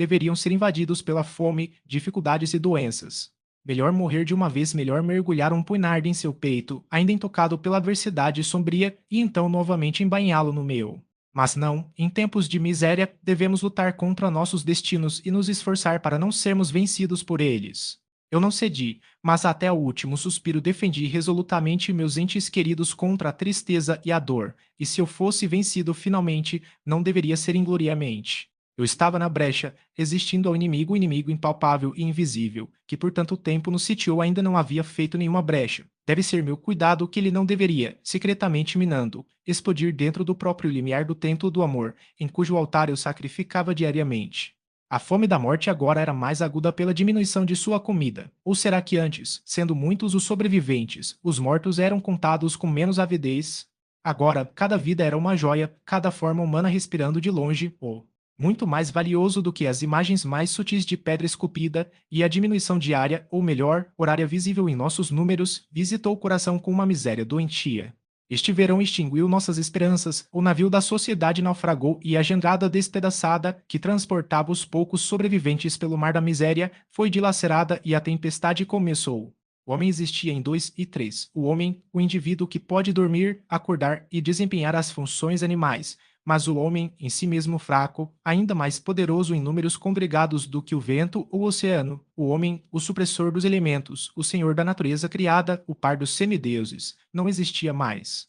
deveriam ser invadidos pela fome, dificuldades e doenças. Melhor morrer de uma vez, melhor mergulhar um punhal em seu peito, ainda intocado pela adversidade sombria, e então novamente embainhá-lo no meu. Mas não, em tempos de miséria, devemos lutar contra nossos destinos e nos esforçar para não sermos vencidos por eles. Eu não cedi, mas até o último suspiro defendi resolutamente meus entes queridos contra a tristeza e a dor, e se eu fosse vencido finalmente, não deveria ser ingloriamente. Eu estava na brecha, resistindo ao inimigo, o inimigo impalpável e invisível, que por tanto tempo nos sitiou ainda não havia feito nenhuma brecha. Deve ser meu cuidado que ele não deveria, secretamente minando, explodir dentro do próprio limiar do templo do amor, em cujo altar eu sacrificava diariamente. A fome da morte agora era mais aguda pela diminuição de sua comida. Ou será que antes, sendo muitos os sobreviventes, os mortos eram contados com menos avidez? Agora, cada vida era uma joia, cada forma humana respirando de longe, ou muito mais valioso do que as imagens mais sutis de pedra esculpida, e a diminuição diária, ou melhor, horária visível em nossos números, visitou o coração com uma miséria doentia. Este verão extinguiu nossas esperanças, o navio da sociedade naufragou e a jangada despedaçada, que transportava os poucos sobreviventes pelo mar da miséria, foi dilacerada e a tempestade começou. O homem existia em dois e três. O homem, o indivíduo que pode dormir, acordar e desempenhar as funções animais, mas o homem, em si mesmo fraco, ainda mais poderoso em números congregados do que o vento ou o oceano, o homem, o supressor dos elementos, o senhor da natureza criada, o par dos semideuses, não existia mais.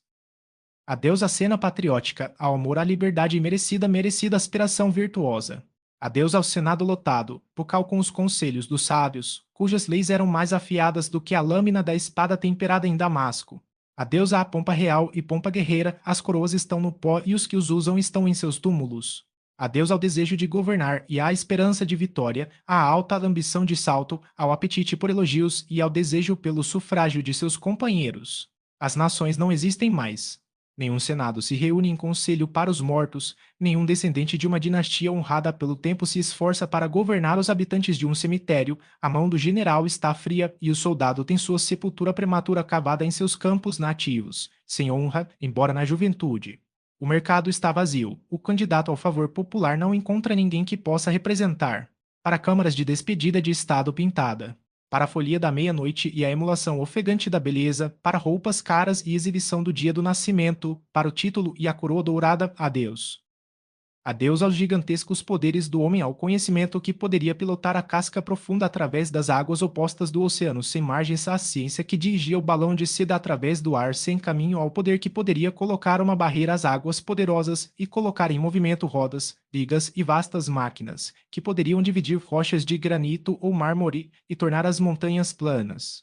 Adeus à cena patriótica, ao amor à liberdade merecida, merecida aspiração virtuosa. Adeus ao Senado lotado, bucal com os conselhos dos sábios, cujas leis eram mais afiadas do que a lâmina da espada temperada em Damasco. Adeus à pompa real e pompa guerreira, as coroas estão no pó e os que os usam estão em seus túmulos. Adeus ao desejo de governar e à esperança de vitória, à alta ambição de salto, ao apetite por elogios e ao desejo pelo sufrágio de seus companheiros. As nações não existem mais. Nenhum senado se reúne em conselho para os mortos, nenhum descendente de uma dinastia honrada pelo tempo se esforça para governar os habitantes de um cemitério, a mão do general está fria e o soldado tem sua sepultura prematura cavada em seus campos nativos, sem honra, embora na juventude. O mercado está vazio, o candidato ao favor popular não encontra ninguém que possa representar. Para câmaras de despedida de estado pintada. Para a folia da meia-noite e a emulação ofegante da beleza, para roupas caras e exibição do dia do nascimento, para o título e a coroa dourada, adeus. Adeus aos gigantescos poderes do homem, ao conhecimento que poderia pilotar a casca profunda através das águas opostas do oceano sem margens, à ciência que dirigia o balão de seda através do ar sem caminho, ao poder que poderia colocar uma barreira às águas poderosas e colocar em movimento rodas, ligas e vastas máquinas, que poderiam dividir rochas de granito ou mármore e tornar as montanhas planas.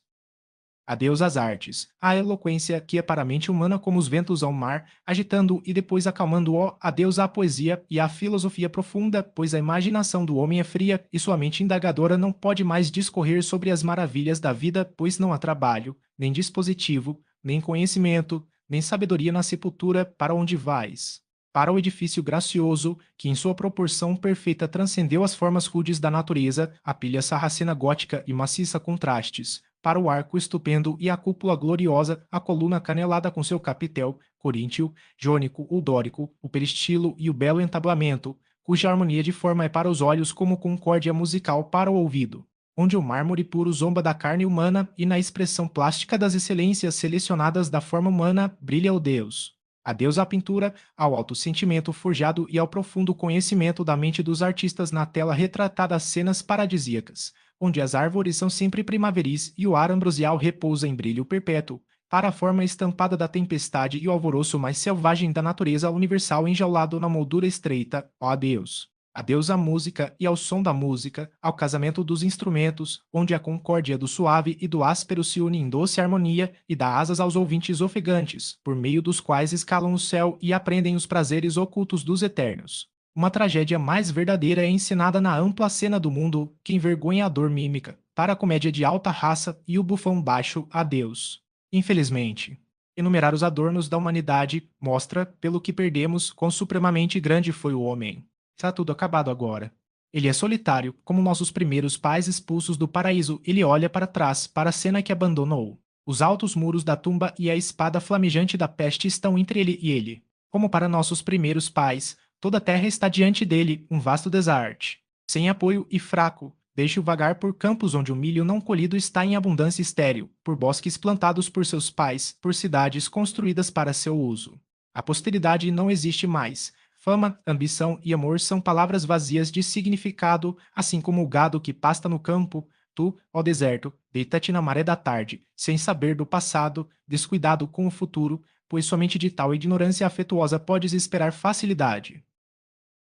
Adeus às artes, à eloquência que é para a mente humana como os ventos ao mar, agitando e depois acalmando-o, adeus à poesia e à filosofia profunda, pois a imaginação do homem é fria e sua mente indagadora não pode mais discorrer sobre as maravilhas da vida, pois não há trabalho, nem dispositivo, nem conhecimento, nem sabedoria na sepultura para onde vais. Para o edifício gracioso, que em sua proporção perfeita transcendeu as formas rudes da natureza, a pilha sarracena gótica e maciça contrastes, para o arco estupendo e a cúpula gloriosa, a coluna canelada com seu capitel, coríntio, jônico ou dórico, o peristilo e o belo entablamento, cuja harmonia de forma é para os olhos como concórdia musical para o ouvido, onde o mármore puro zomba da carne humana e na expressão plástica das excelências selecionadas da forma humana brilha o Deus. Adeus à pintura, ao alto sentimento forjado e ao profundo conhecimento da mente dos artistas na tela retratada cenas paradisíacas, onde as árvores são sempre primaveris e o ar ambrosial repousa em brilho perpétuo, para a forma estampada da tempestade e o alvoroço mais selvagem da natureza universal enjaulado na moldura estreita, ó adeus. Adeus à música e ao som da música, ao casamento dos instrumentos, onde a concórdia do suave e do áspero se une em doce harmonia e dá asas aos ouvintes ofegantes, por meio dos quais escalam o céu e aprendem os prazeres ocultos dos eternos. Uma tragédia mais verdadeira é encenada na ampla cena do mundo que envergonha a dor mímica, para a comédia de alta raça e o bufão baixo, adeus. Infelizmente, enumerar os adornos da humanidade mostra, pelo que perdemos, quão supremamente grande foi o homem. Está tudo acabado agora. Ele é solitário, como nossos primeiros pais expulsos do paraíso. Ele olha para trás, para a cena que abandonou. Os altos muros da tumba e a espada flamejante da peste estão entre ele e ele. Como para nossos primeiros pais, toda a terra está diante dele, um vasto desarte. Sem apoio e fraco, deixe-o vagar por campos onde o milho não colhido está em abundância estéril, por bosques plantados por seus pais, por cidades construídas para seu uso. A posteridade não existe mais. Fama, ambição e amor são palavras vazias de significado, assim como o gado que pasta no campo. Tu, ó deserto, deita-te na maré da tarde, sem saber do passado, descuidado com o futuro, pois somente de tal ignorância afetuosa podes esperar facilidade.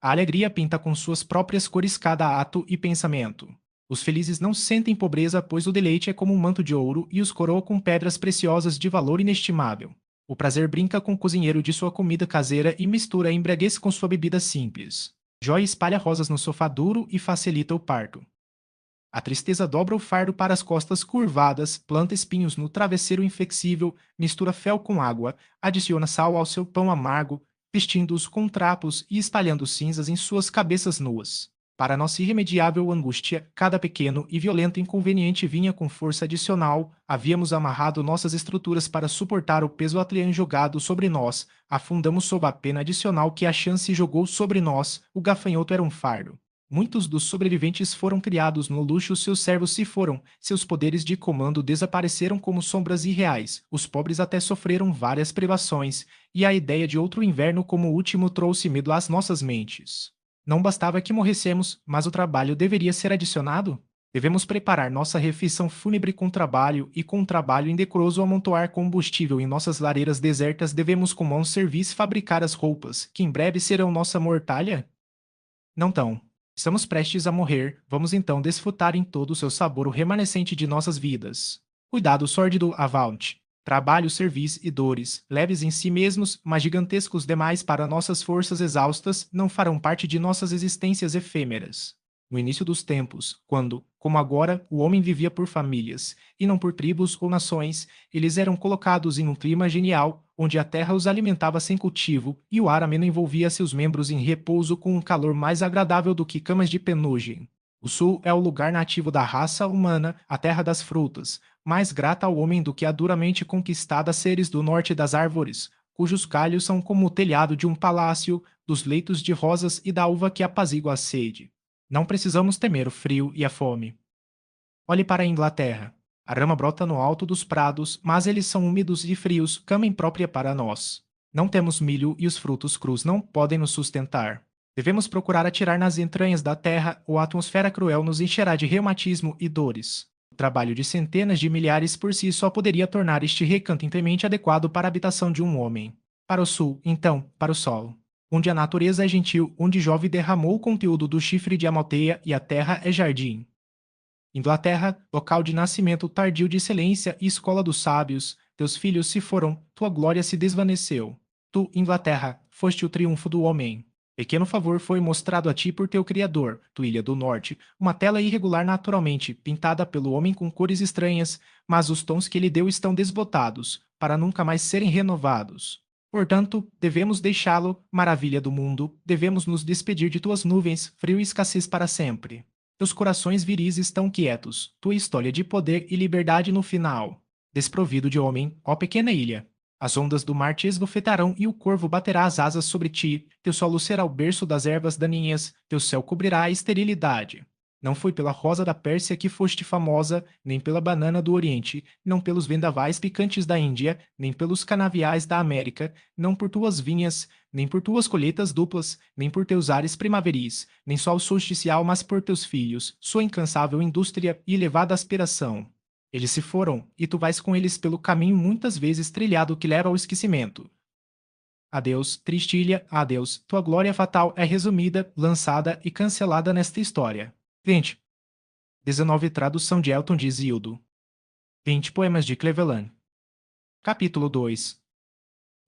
A alegria pinta com suas próprias cores cada ato e pensamento. Os felizes não sentem pobreza, pois o deleite é como um manto de ouro e os coroa com pedras preciosas de valor inestimável. O prazer brinca com o cozinheiro de sua comida caseira e mistura a embriaguez com sua bebida simples. Joia espalha rosas no sofá duro e facilita o parto. A tristeza dobra o fardo para as costas curvadas, planta espinhos no travesseiro inflexível, mistura fel com água, adiciona sal ao seu pão amargo, vestindo-os com trapos e espalhando cinzas em suas cabeças nuas. Para nossa irremediável angústia, cada pequeno e violento inconveniente vinha com força adicional, havíamos amarrado nossas estruturas para suportar o peso atletiano jogado sobre nós, afundamos sob a pena adicional que a chance jogou sobre nós, o gafanhoto era um fardo. Muitos dos sobreviventes foram criados no luxo, seus servos se foram, seus poderes de comando desapareceram como sombras irreais, os pobres até sofreram várias privações, e a ideia de outro inverno como o último trouxe medo às nossas mentes. Não bastava que morrêssemos, mas o trabalho deveria ser adicionado? Devemos preparar nossa refeição fúnebre com trabalho, e com trabalho indecoroso amontoar combustível em nossas lareiras desertas devemos com mãos servis fabricar as roupas, que em breve serão nossa mortalha? Não tão. Estamos prestes a morrer, vamos então desfrutar em todo o seu sabor o remanescente de nossas vidas. Cuidado sórdido avante. Trabalho, serviço e dores, leves em si mesmos, mas gigantescos demais para nossas forças exaustas, não farão parte de nossas existências efêmeras. No início dos tempos, quando, como agora, o homem vivia por famílias, e não por tribos ou nações, eles eram colocados em um clima genial, onde a terra os alimentava sem cultivo, e o ar ameno envolvia seus membros em repouso com um calor mais agradável do que camas de penugem. O sul é o lugar nativo da raça humana, a terra das frutas, mais grata ao homem do que a duramente conquistada seres do norte das árvores, cujos galhos são como o telhado de um palácio, dos leitos de rosas e da uva que apazigua a sede. Não precisamos temer o frio e a fome. Olhe para a Inglaterra. A rama brota no alto dos prados, mas eles são úmidos e frios, cama imprópria para nós. Não temos milho e os frutos crus não podem nos sustentar. Devemos procurar atirar nas entranhas da terra, ou a atmosfera cruel nos encherá de reumatismo e dores. O trabalho de centenas de milhares por si só poderia tornar este recanto inteiramente adequado para a habitação de um homem. Para o sul, então, para o sol. Onde a natureza é gentil, onde Jove derramou o conteúdo do chifre de Amalteia e a terra é jardim. Inglaterra, local de nascimento tardio de excelência e escola dos sábios, teus filhos se foram, tua glória se desvaneceu. Tu, Inglaterra, foste o triunfo do homem. Pequeno favor foi mostrado a ti por teu Criador, tu ilha do norte, uma tela irregular naturalmente, pintada pelo homem com cores estranhas, mas os tons que ele deu estão desbotados, para nunca mais serem renovados. Portanto, devemos deixá-lo, maravilha do mundo, devemos nos despedir de tuas nuvens, frio e escassez para sempre. Teus corações viris estão quietos, tua história de poder e liberdade no final. Desprovido de homem, ó pequena ilha. As ondas do mar te esbofetarão e o corvo baterá as asas sobre ti, teu solo será o berço das ervas daninhas, teu céu cobrirá a esterilidade. Não foi pela rosa da Pérsia que foste famosa, nem pela banana do Oriente, não pelos vendavais picantes da Índia, nem pelos canaviais da América, não por tuas vinhas, nem por tuas colheitas duplas, nem por teus ares primaveris, nem só o solsticial, mas por teus filhos, sua incansável indústria e elevada aspiração. Eles se foram, e tu vais com eles pelo caminho muitas vezes trilhado que leva ao esquecimento. Adeus, triste ilha, adeus, tua glória fatal é resumida, lançada e cancelada nesta história. 20. 19 Tradução de Elton de Zildo. 20 Poemas de Cleveland. Capítulo 2.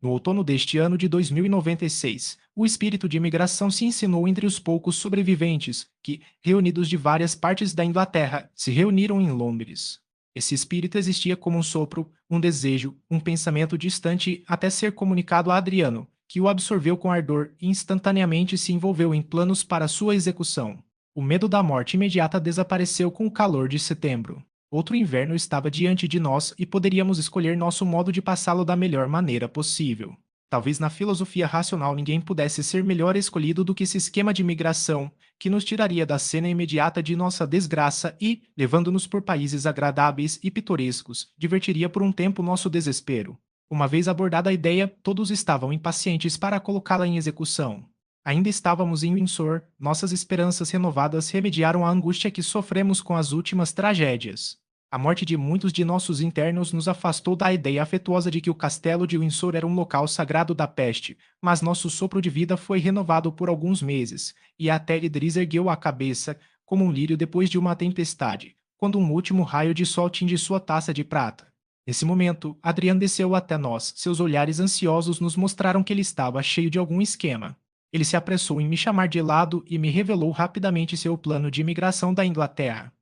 No outono deste ano de 2096, o espírito de imigração se ensinou entre os poucos sobreviventes que, reunidos de várias partes da Inglaterra, se reuniram em Londres. Esse espírito existia como um sopro, um desejo, um pensamento distante até ser comunicado a Adriano, que o absorveu com ardor e instantaneamente se envolveu em planos para sua execução. O medo da morte imediata desapareceu com o calor de setembro. Outro inverno estava diante de nós e poderíamos escolher nosso modo de passá-lo da melhor maneira possível. Talvez na filosofia racional ninguém pudesse ser melhor escolhido do que esse esquema de migração, que nos tiraria da cena imediata de nossa desgraça e, levando-nos por países agradáveis e pitorescos, divertiria por um tempo nosso desespero. Uma vez abordada a ideia, todos estavam impacientes para colocá-la em execução. Ainda estávamos em Windsor, nossas esperanças renovadas remediaram a angústia que sofremos com as últimas tragédias. A morte de muitos de nossos internos nos afastou da ideia afetuosa de que o castelo de Windsor era um local sagrado da peste, mas nosso sopro de vida foi renovado por alguns meses, e até Idris ergueu a cabeça, como um lírio depois de uma tempestade, quando um último raio de sol tinge sua taça de prata. Nesse momento, Adrian desceu até nós, seus olhares ansiosos nos mostraram que ele estava cheio de algum esquema. Ele se apressou em me chamar de lado e me revelou rapidamente seu plano de imigração da Inglaterra.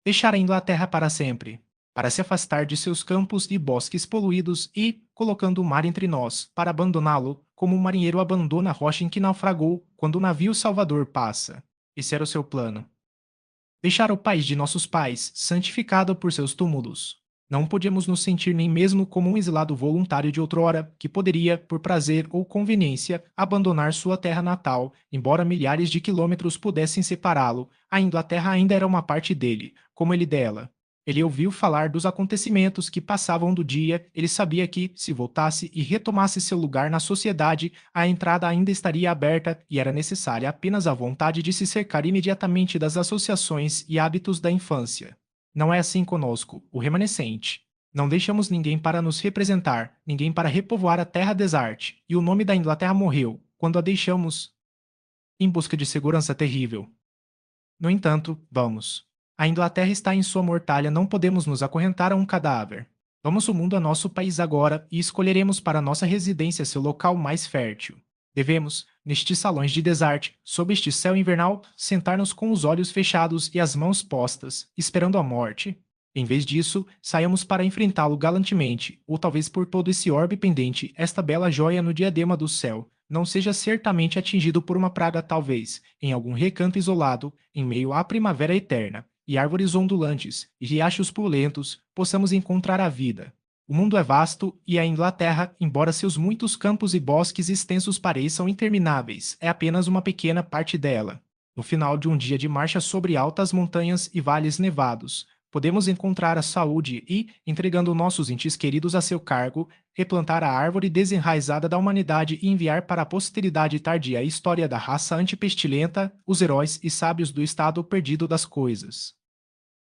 Deixar a Inglaterra para sempre, para se afastar de seus campos e bosques poluídos e, colocando o mar entre nós, para abandoná-lo, como um marinheiro abandona a rocha em que naufragou quando o navio salvador passa. Esse era o seu plano. Deixar o país de nossos pais, santificado por seus túmulos. Não podíamos nos sentir nem mesmo como um exilado voluntário de outrora, que poderia, por prazer ou conveniência, abandonar sua terra natal, embora milhares de quilômetros pudessem separá-lo, a Inglaterra ainda era uma parte dele, como ele dela. Ele ouviu falar dos acontecimentos que passavam do dia, ele sabia que, se voltasse e retomasse seu lugar na sociedade, a entrada ainda estaria aberta e era necessária apenas a vontade de se cercar imediatamente das associações e hábitos da infância. Não é assim conosco, o remanescente. Não deixamos ninguém para nos representar, ninguém para repovoar a terra desarte, e o nome da Inglaterra morreu, quando a deixamos em busca de segurança terrível. No entanto, vamos. A Inglaterra está em sua mortalha, não podemos nos acorrentar a um cadáver. Vamos o mundo a nosso país agora e escolheremos para nossa residência seu local mais fértil. Devemos, nestes salões de desarte, sob este céu invernal, sentar-nos com os olhos fechados e as mãos postas, esperando a morte. Em vez disso, saiamos para enfrentá-lo galantemente, ou talvez por todo esse orbe pendente, esta bela joia no diadema do céu, não seja certamente atingido por uma praga talvez, em algum recanto isolado, em meio à primavera eterna, e árvores ondulantes, e riachos pulentos, possamos encontrar a vida. O mundo é vasto, e a Inglaterra, embora seus muitos campos e bosques extensos pareçam intermináveis, é apenas uma pequena parte dela. No final de um dia de marcha sobre altas montanhas e vales nevados, podemos encontrar a saúde e, entregando nossos entes queridos a seu cargo, replantar a árvore desenraizada da humanidade e enviar para a posteridade tardia a história da raça antipestilenta, os heróis e sábios do estado perdido das coisas.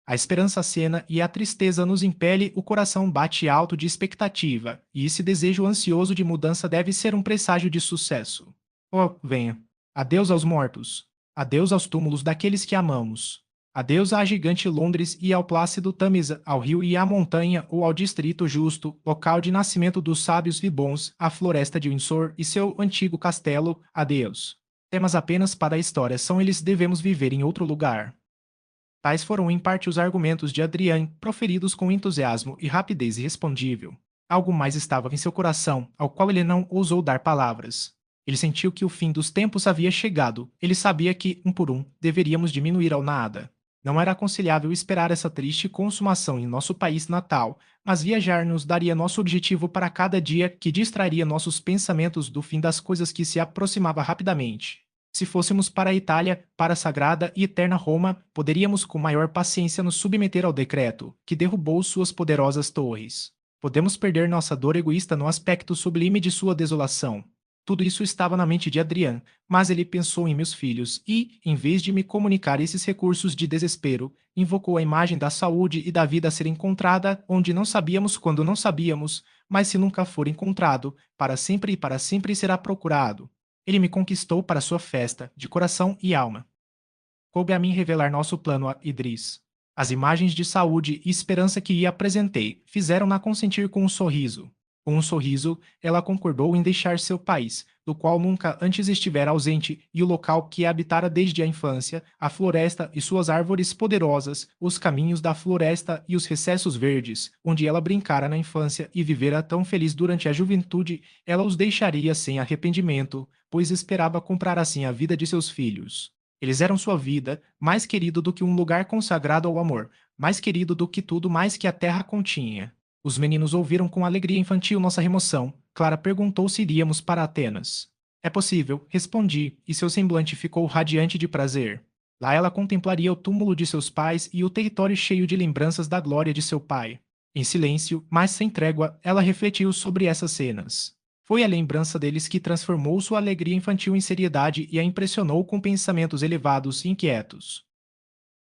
A esperança acena e a tristeza nos impele, o coração bate alto de expectativa, e esse desejo ansioso de mudança deve ser um presságio de sucesso. Oh, venha. Adeus aos mortos. Adeus aos túmulos daqueles que amamos. Adeus à gigante Londres e ao plácido Tamisa, ao rio e à montanha ou ao distrito justo, local de nascimento dos sábios e bons, à floresta de Windsor e seu antigo castelo, adeus. Temas apenas para a história, são eles devemos viver em outro lugar. Tais foram em parte os argumentos de Adrien, proferidos com entusiasmo e rapidez irrespondível. Algo mais estava em seu coração, ao qual ele não ousou dar palavras. Ele sentiu que o fim dos tempos havia chegado, ele sabia que, um por um, deveríamos diminuir ao nada. Não era aconselhável esperar essa triste consumação em nosso país natal, mas viajar nos daria nosso objetivo para cada dia que distrairia nossos pensamentos do fim das coisas que se aproximava rapidamente. Se fôssemos para a Itália, para a sagrada e eterna Roma, poderíamos com maior paciência nos submeter ao decreto, que derrubou suas poderosas torres. Podemos perder nossa dor egoísta no aspecto sublime de sua desolação. Tudo isso estava na mente de Adrian, mas ele pensou em meus filhos e, em vez de me comunicar esses recursos de desespero, invocou a imagem da saúde e da vida a ser encontrada onde não sabíamos quando não sabíamos, mas se nunca for encontrado, para sempre será procurado. Ele me conquistou para sua festa, de coração e alma. Coube a mim revelar nosso plano a Idris. As imagens de saúde e esperança que lhe apresentei fizeram-na consentir com um sorriso. Com um sorriso, ela concordou em deixar seu país, do qual nunca antes estivera ausente, e o local que habitara desde a infância, a floresta e suas árvores poderosas, os caminhos da floresta e os recessos verdes, onde ela brincara na infância e vivera tão feliz durante a juventude, ela os deixaria sem arrependimento, pois esperava comprar assim a vida de seus filhos. Eles eram sua vida, mais querido do que um lugar consagrado ao amor, mais querido do que tudo mais que a terra continha. Os meninos ouviram com alegria infantil nossa remoção, Clara perguntou se iríamos para Atenas. É possível, respondi, e seu semblante ficou radiante de prazer. Lá ela contemplaria o túmulo de seus pais e o território cheio de lembranças da glória de seu pai. Em silêncio, mas sem trégua, ela refletiu sobre essas cenas. Foi a lembrança deles que transformou sua alegria infantil em seriedade e a impressionou com pensamentos elevados e inquietos.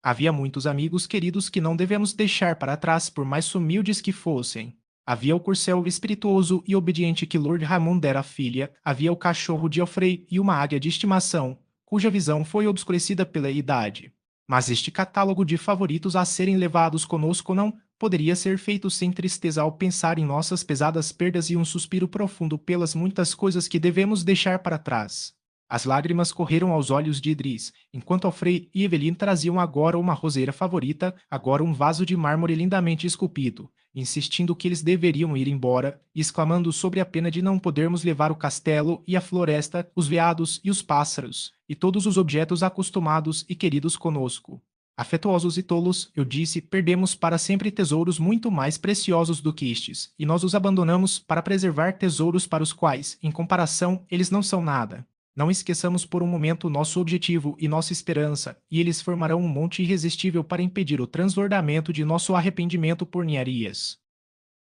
Havia muitos amigos queridos que não devemos deixar para trás, por mais humildes que fossem. Havia o corcel espirituoso e obediente que Lord Ramon dera à filha, havia o cachorro de Alfrey e uma águia de estimação, cuja visão foi obscurecida pela idade. Mas este catálogo de favoritos a serem levados conosco não poderia ser feito sem tristeza ao pensar em nossas pesadas perdas e um suspiro profundo pelas muitas coisas que devemos deixar para trás. As lágrimas correram aos olhos de Idris, enquanto Alfrey e Evelyn traziam agora uma roseira favorita, agora um vaso de mármore lindamente esculpido, insistindo que eles deveriam ir embora, e exclamando sobre a pena de não podermos levar o castelo e a floresta, os veados e os pássaros, e todos os objetos acostumados e queridos conosco. Afetuosos e tolos, eu disse, perdemos para sempre tesouros muito mais preciosos do que estes, e nós os abandonamos para preservar tesouros para os quais, em comparação, eles não são nada. Não esqueçamos por um momento nosso objetivo e nossa esperança, e eles formarão um monte irresistível para impedir o transbordamento de nosso arrependimento por ninharias.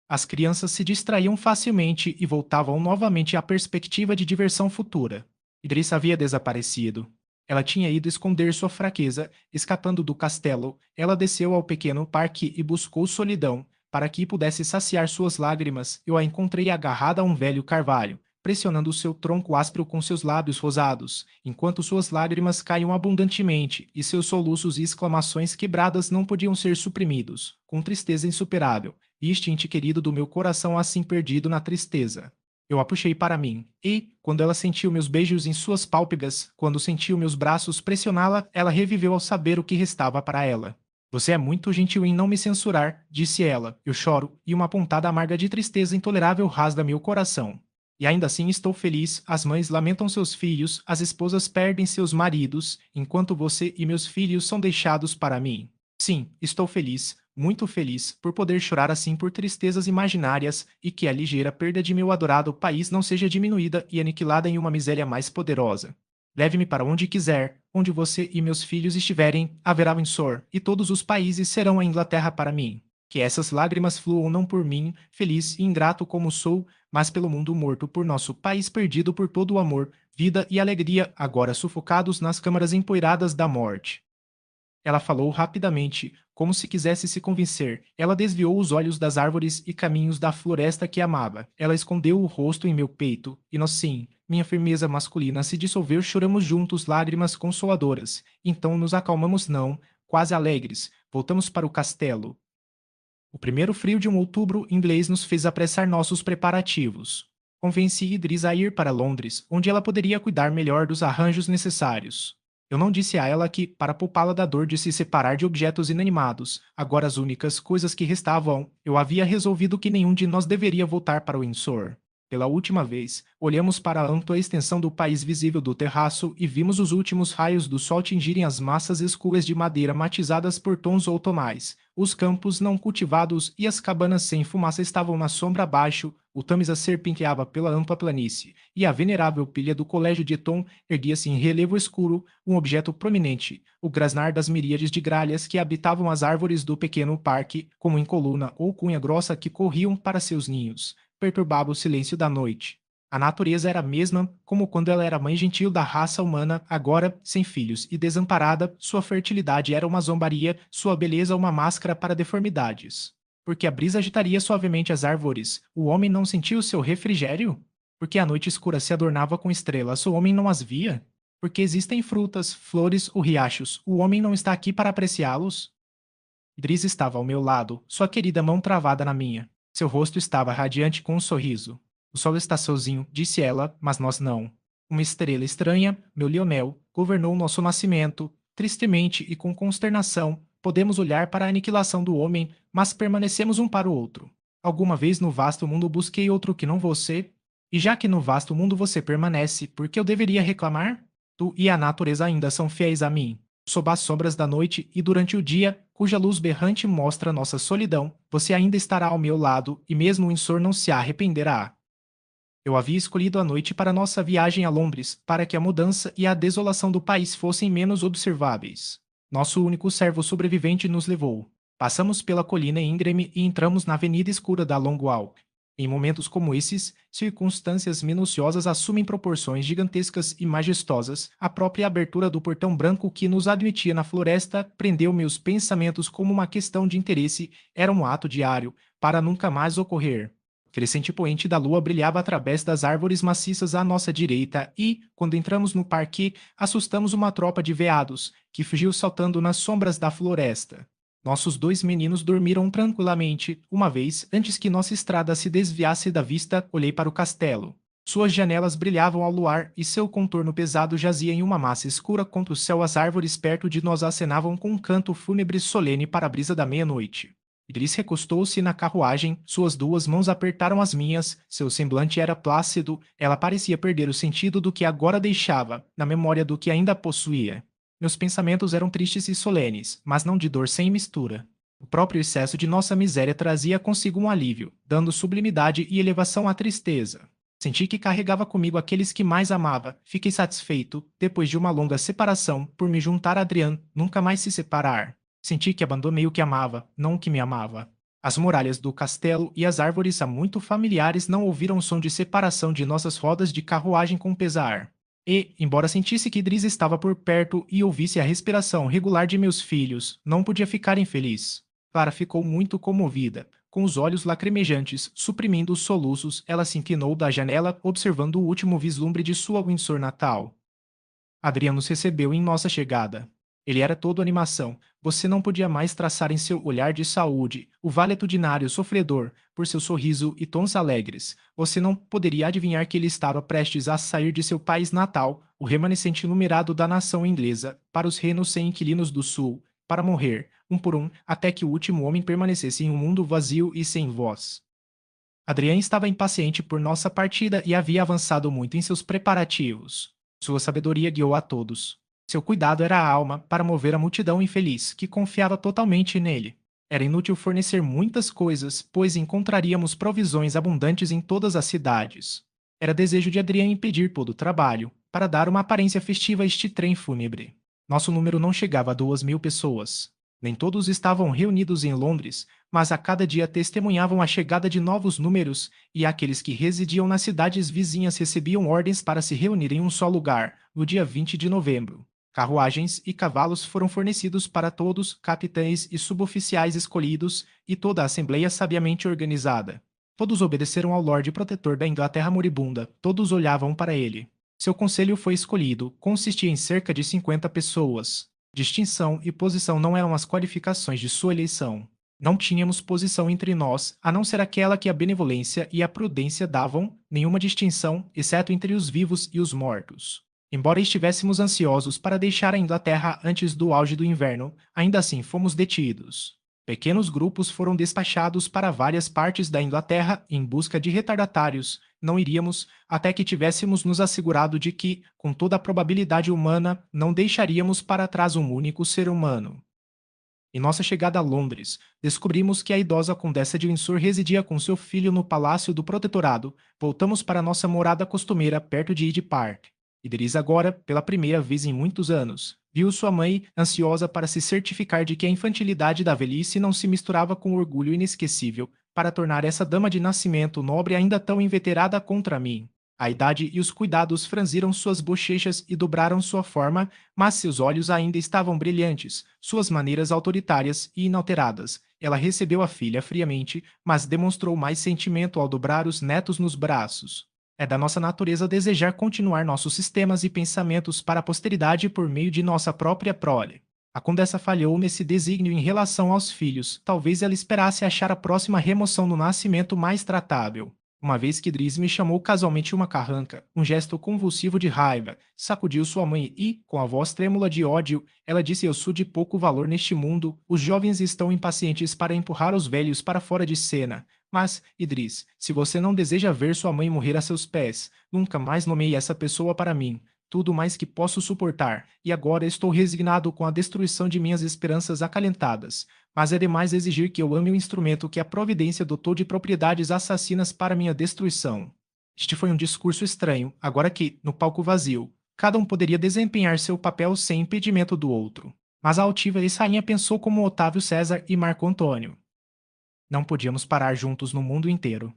As crianças se distraíam facilmente e voltavam novamente à perspectiva de diversão futura. Idris havia desaparecido. Ela tinha ido esconder sua fraqueza, escapando do castelo. Ela desceu ao pequeno parque e buscou solidão, para que pudesse saciar suas lágrimas. Eu a encontrei agarrada a um velho carvalho, pressionando seu tronco áspero com seus lábios rosados, enquanto suas lágrimas caíam abundantemente, e seus soluços e exclamações quebradas não podiam ser suprimidos, com tristeza insuperável, este ente querido do meu coração assim perdido na tristeza. Eu a puxei para mim, e, quando ela sentiu meus beijos em suas pálpebras, quando sentiu meus braços pressioná-la, ela reviveu ao saber o que restava para ela. Você é muito gentil em não me censurar, disse ela. Eu choro, e uma pontada amarga de tristeza intolerável rasga meu coração. E ainda assim estou feliz, as mães lamentam seus filhos, as esposas perdem seus maridos, enquanto você e meus filhos são deixados para mim. Sim, estou feliz, muito feliz, por poder chorar assim por tristezas imaginárias e que a ligeira perda de meu adorado país não seja diminuída e aniquilada em uma miséria mais poderosa. Leve-me para onde quiser, onde você e meus filhos estiverem, haverá Windsor, e todos os países serão a Inglaterra para mim. Que essas lágrimas fluam não por mim, feliz e ingrato como sou, mas pelo mundo morto por nosso país perdido por todo o amor, vida e alegria, agora sufocados nas câmaras empoeiradas da morte. Ela falou rapidamente, como se quisesse se convencer. Ela desviou os olhos das árvores e caminhos da floresta que amava. Ela escondeu o rosto em meu peito, e nós sim, minha firmeza masculina se dissolveu, choramos juntos lágrimas consoladoras. Então nos acalmamos não, quase alegres, voltamos para o castelo. O primeiro frio de um outubro inglês nos fez apressar nossos preparativos. Convenci Idris a ir para Londres, onde ela poderia cuidar melhor dos arranjos necessários. Eu não disse a ela que, para poupá-la da dor de se separar de objetos inanimados, agora as únicas coisas que restavam, eu havia resolvido que nenhum de nós deveria voltar para Windsor. Pela última vez, olhamos para a ampla extensão do país visível do terraço e vimos os últimos raios do sol tingirem as massas escuras de madeira matizadas por tons outonais. Os campos não cultivados e as cabanas sem fumaça estavam na sombra abaixo, o Tâmisa serpenteava pela ampla planície, e a venerável pilha do colégio de Eton erguia-se em relevo escuro, um objeto prominente, o grasnar das miríades de gralhas que habitavam as árvores do pequeno parque, como em coluna ou cunha grossa que corriam para seus ninhos, perturbava o silêncio da noite. A natureza era a mesma como quando ela era mãe gentil da raça humana, agora, sem filhos e desamparada, sua fertilidade era uma zombaria, sua beleza uma máscara para deformidades. Porque a brisa agitaria suavemente as árvores, o homem não sentia o seu refrigério? Porque a noite escura se adornava com estrelas, o homem não as via? Porque existem frutas, flores ou riachos, o homem não está aqui para apreciá-los? Driz estava ao meu lado, sua querida mão travada na minha. Seu rosto estava radiante com um sorriso. O sol está sozinho, disse ela, mas nós não. Uma estrela estranha, meu Lionel, governou nosso nascimento. Tristemente e com consternação, podemos olhar para a aniquilação do homem, mas permanecemos um para o outro. Alguma vez no vasto mundo busquei outro que não você? E já que no vasto mundo você permanece, por que eu deveria reclamar? Tu e a natureza ainda são fiéis a mim. Sob as sombras da noite e durante o dia, cuja luz berrante mostra nossa solidão, você ainda estará ao meu lado e mesmo o insor não se arrependerá. Eu havia escolhido a noite para nossa viagem a Londres, para que a mudança e a desolação do país fossem menos observáveis. Nosso único servo sobrevivente nos levou. Passamos pela colina íngreme e entramos na avenida escura da Long Walk. Em momentos como esses, circunstâncias minuciosas assumem proporções gigantescas e majestosas. A própria abertura do portão branco que nos admitia na floresta prendeu meus pensamentos como uma questão de interesse. Era um ato diário, para nunca mais ocorrer. O crescente poente da lua brilhava através das árvores maciças à nossa direita e, quando entramos no parque, assustamos uma tropa de veados, que fugiu saltando nas sombras da floresta. Nossos dois meninos dormiram tranquilamente. Uma vez, antes que nossa estrada se desviasse da vista, olhei para o castelo. Suas janelas brilhavam ao luar e seu contorno pesado jazia em uma massa escura contra o céu. As árvores perto de nós acenavam com um canto fúnebre solene para a brisa da meia-noite. Idris recostou-se na carruagem, suas duas mãos apertaram as minhas, seu semblante era plácido, ela parecia perder o sentido do que agora deixava, na memória do que ainda possuía. Meus pensamentos eram tristes e solenes, mas não de dor sem mistura. O próprio excesso de nossa miséria trazia consigo um alívio, dando sublimidade e elevação à tristeza. Senti que carregava comigo aqueles que mais amava. Fiquei satisfeito, depois de uma longa separação, por me juntar a Adrian, nunca mais se separar. Senti que abandonei o que amava, não o que me amava. As muralhas do castelo e as árvores há muito familiares não ouviram o som de separação de nossas rodas de carruagem com pesar. E, embora sentisse que Idris estava por perto e ouvisse a respiração regular de meus filhos, não podia ficar infeliz. Clara ficou muito comovida. Com os olhos lacrimejantes, suprimindo os soluços, ela se inclinou da janela, observando o último vislumbre de sua Windsor natal. Adriano nos recebeu em nossa chegada. Ele era todo animação. Você não podia mais traçar em seu olhar de saúde o valetudinário sofredor por seu sorriso e tons alegres. Você não poderia adivinhar que ele estava prestes a sair de seu país natal, o remanescente numerado da nação inglesa, para os reinos sem inquilinos do sul, para morrer, um por um, até que o último homem permanecesse em um mundo vazio e sem voz. Adriane estava impaciente por nossa partida e havia avançado muito em seus preparativos. Sua sabedoria guiou a todos. Seu cuidado era a alma para mover a multidão infeliz, que confiava totalmente nele. Era inútil fornecer muitas coisas, pois encontraríamos provisões abundantes em todas as cidades. Era desejo de Adriane impedir todo o trabalho, para dar uma aparência festiva a este trem fúnebre. Nosso número não chegava a 2.000 pessoas. Nem todos estavam reunidos em Londres, mas a cada dia testemunhavam a chegada de novos números, e aqueles que residiam nas cidades vizinhas recebiam ordens para se reunir em um só lugar, no dia 20 de novembro. Carruagens e cavalos foram fornecidos para todos, capitães e suboficiais escolhidos, e toda a assembleia sabiamente organizada. Todos obedeceram ao Lorde Protetor da Inglaterra moribunda, todos olhavam para ele. Seu conselho foi escolhido, consistia em cerca de 50 pessoas. Distinção e posição não eram as qualificações de sua eleição. Não tínhamos posição entre nós, a não ser aquela que a benevolência e a prudência davam, nenhuma distinção, exceto entre os vivos e os mortos. Embora estivéssemos ansiosos para deixar a Inglaterra antes do auge do inverno, ainda assim fomos detidos. Pequenos grupos foram despachados para várias partes da Inglaterra em busca de retardatários. Não iríamos até que tivéssemos nos assegurado de que, com toda a probabilidade humana, não deixaríamos para trás um único ser humano. Em nossa chegada a Londres, descobrimos que a idosa Condessa de Windsor residia com seu filho no Palácio do Protetorado. Voltamos para nossa morada costumeira perto de Hyde Park. Idris agora, pela primeira vez em muitos anos, viu sua mãe, ansiosa para se certificar de que a infantilidade da velhice não se misturava com o orgulho inesquecível, para tornar essa dama de nascimento nobre ainda tão inveterada contra mim. A idade e os cuidados franziram suas bochechas e dobraram sua forma, mas seus olhos ainda estavam brilhantes, suas maneiras autoritárias e inalteradas. Ela recebeu a filha friamente, mas demonstrou mais sentimento ao dobrar os netos nos braços. É da nossa natureza desejar continuar nossos sistemas e pensamentos para a posteridade por meio de nossa própria prole. A condessa falhou nesse desígnio em relação aos filhos. Talvez ela esperasse achar a próxima remoção no nascimento mais tratável. Uma vez que Idris me chamou casualmente uma carranca, um gesto convulsivo de raiva, sacudiu sua mãe e, com a voz trêmula de ódio, ela disse: "Eu sou de pouco valor neste mundo. Os jovens estão impacientes para empurrar os velhos para fora de cena. Mas, Idris, se você não deseja ver sua mãe morrer a seus pés, nunca mais nomeie essa pessoa para mim. Tudo mais que posso suportar, e agora estou resignado com a destruição de minhas esperanças acalentadas. Mas é demais exigir que eu ame o instrumento que a providência dotou de propriedades assassinas para minha destruição." Este foi um discurso estranho, agora que, no palco vazio, cada um poderia desempenhar seu papel sem impedimento do outro. Mas a altiva rainha pensou como Otávio César e Marco Antônio. Não podíamos parar juntos no mundo inteiro.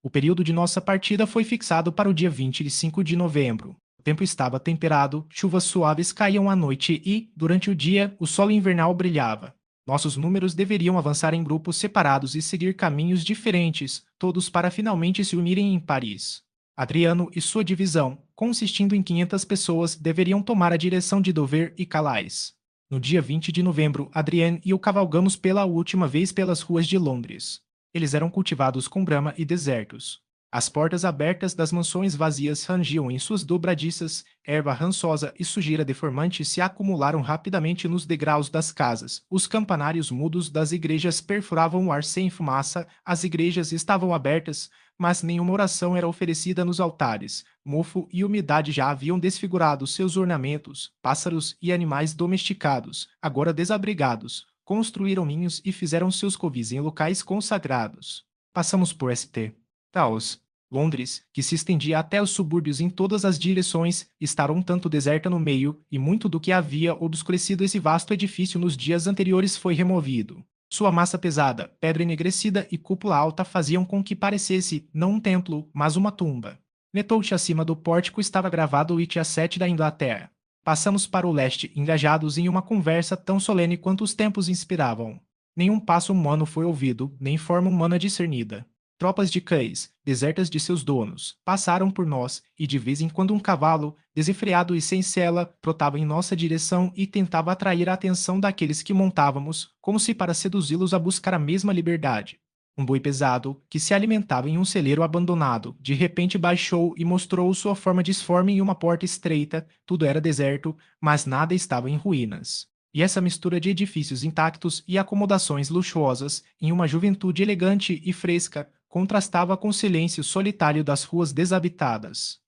O período de nossa partida foi fixado para o dia 25 de novembro. O tempo estava temperado, chuvas suaves caíam à noite e, durante o dia, o sol invernal brilhava. Nossos números deveriam avançar em grupos separados e seguir caminhos diferentes, todos para finalmente se unirem em Paris. Adriano e sua divisão, consistindo em 500 pessoas, deveriam tomar a direção de Dover e Calais. No dia 20 de novembro, Adrien e eu cavalgamos pela última vez pelas ruas de Londres. Eles eram cultivados com grama e desertos. As portas abertas das mansões vazias rangiam em suas dobradiças, erva rançosa e sujeira deformante se acumularam rapidamente nos degraus das casas. Os campanários mudos das igrejas perfuravam o ar sem fumaça, as igrejas estavam abertas, mas nenhuma oração era oferecida nos altares. Mofo e umidade já haviam desfigurado seus ornamentos, pássaros e animais domesticados, agora desabrigados, construíram ninhos e fizeram seus covis em locais consagrados. Passamos por St. Taos. Londres, que se estendia até os subúrbios em todas as direções, estava um tanto deserta no meio, e muito do que havia obscurecido esse vasto edifício nos dias anteriores foi removido. Sua massa pesada, pedra enegrecida e cúpula alta faziam com que parecesse não um templo, mas uma tumba. Netouche acima do pórtico estava gravado o It a 7 da Inglaterra. Passamos para o leste, engajados em uma conversa tão solene quanto os tempos inspiravam. Nenhum passo humano foi ouvido, nem forma humana discernida. Tropas de cães, desertas de seus donos, passaram por nós, e de vez em quando um cavalo, desenfreado e sem sela, trotava em nossa direção e tentava atrair a atenção daqueles que montávamos, como se para seduzi-los a buscar a mesma liberdade. Um boi pesado, que se alimentava em um celeiro abandonado, de repente baixou e mostrou sua forma disforme em uma porta estreita. Tudo era deserto, mas nada estava em ruínas. E essa mistura de edifícios intactos e acomodações luxuosas, em uma juventude elegante e fresca, contrastava com o silêncio solitário das ruas desabitadas.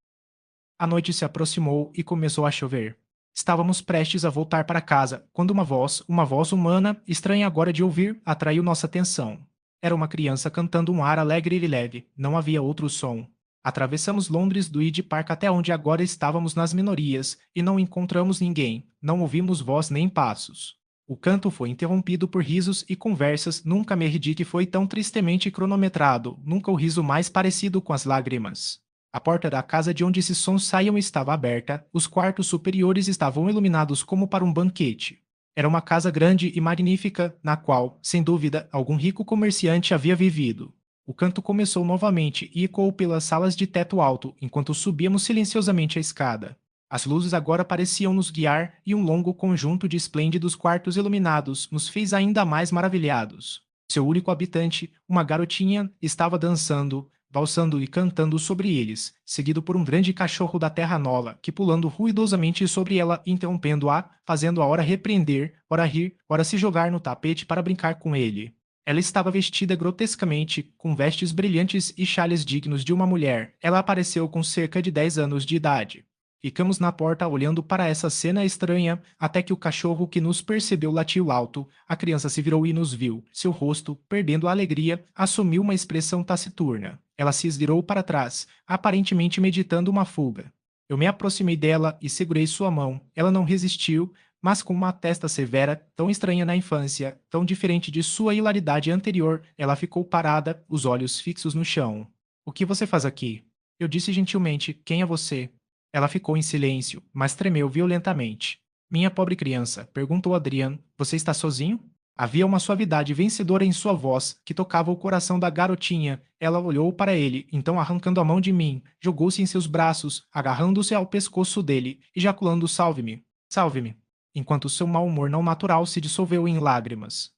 A noite se aproximou e começou a chover. Estávamos prestes a voltar para casa, quando uma voz humana, estranha agora de ouvir, atraiu nossa atenção. Era uma criança cantando um ar alegre e leve, não havia outro som. Atravessamos Londres do Hyde Park até onde agora estávamos nas minorias, e não encontramos ninguém, não ouvimos voz nem passos. O canto foi interrompido por risos e conversas. Nunca Merridick foi tão tristemente cronometrado, nunca o riso mais parecido com as lágrimas. A porta da casa de onde esses sons saíam estava aberta, os quartos superiores estavam iluminados como para um banquete. Era uma casa grande e magnífica, na qual, sem dúvida, algum rico comerciante havia vivido. O canto começou novamente e ecoou pelas salas de teto alto, enquanto subíamos silenciosamente a escada. As luzes agora pareciam nos guiar, e um longo conjunto de esplêndidos quartos iluminados nos fez ainda mais maravilhados. Seu único habitante, uma garotinha, estava dançando, valsando e cantando sobre eles, seguido por um grande cachorro da terra nova, que pulando ruidosamente sobre ela, interrompendo-a, fazendo-a ora repreender, ora rir, ora se jogar no tapete para brincar com ele. Ela estava vestida grotescamente, com vestes brilhantes e xales dignos de uma mulher. Ela apareceu com cerca de 10 anos de idade. Ficamos na porta olhando para essa cena estranha, até que o cachorro que nos percebeu latiu alto. A criança se virou e nos viu. Seu rosto, perdendo a alegria, assumiu uma expressão taciturna. Ela se esvirou para trás, aparentemente meditando uma fuga. Eu me aproximei dela e segurei sua mão. Ela não resistiu, mas com uma testa severa, tão estranha na infância, tão diferente de sua hilaridade anterior, ela ficou parada, os olhos fixos no chão. "O que você faz aqui?" Eu disse gentilmente: "Quem é você?" Ela ficou em silêncio, mas tremeu violentamente. "Minha pobre criança", perguntou Adrian, "você está sozinho?" Havia uma suavidade vencedora em sua voz, que tocava o coração da garotinha. Ela olhou para ele, então arrancando a mão de mim, jogou-se em seus braços, agarrando-se ao pescoço dele, ejaculando "Salve-me, salve-me", enquanto seu mau humor não natural se dissolveu em lágrimas.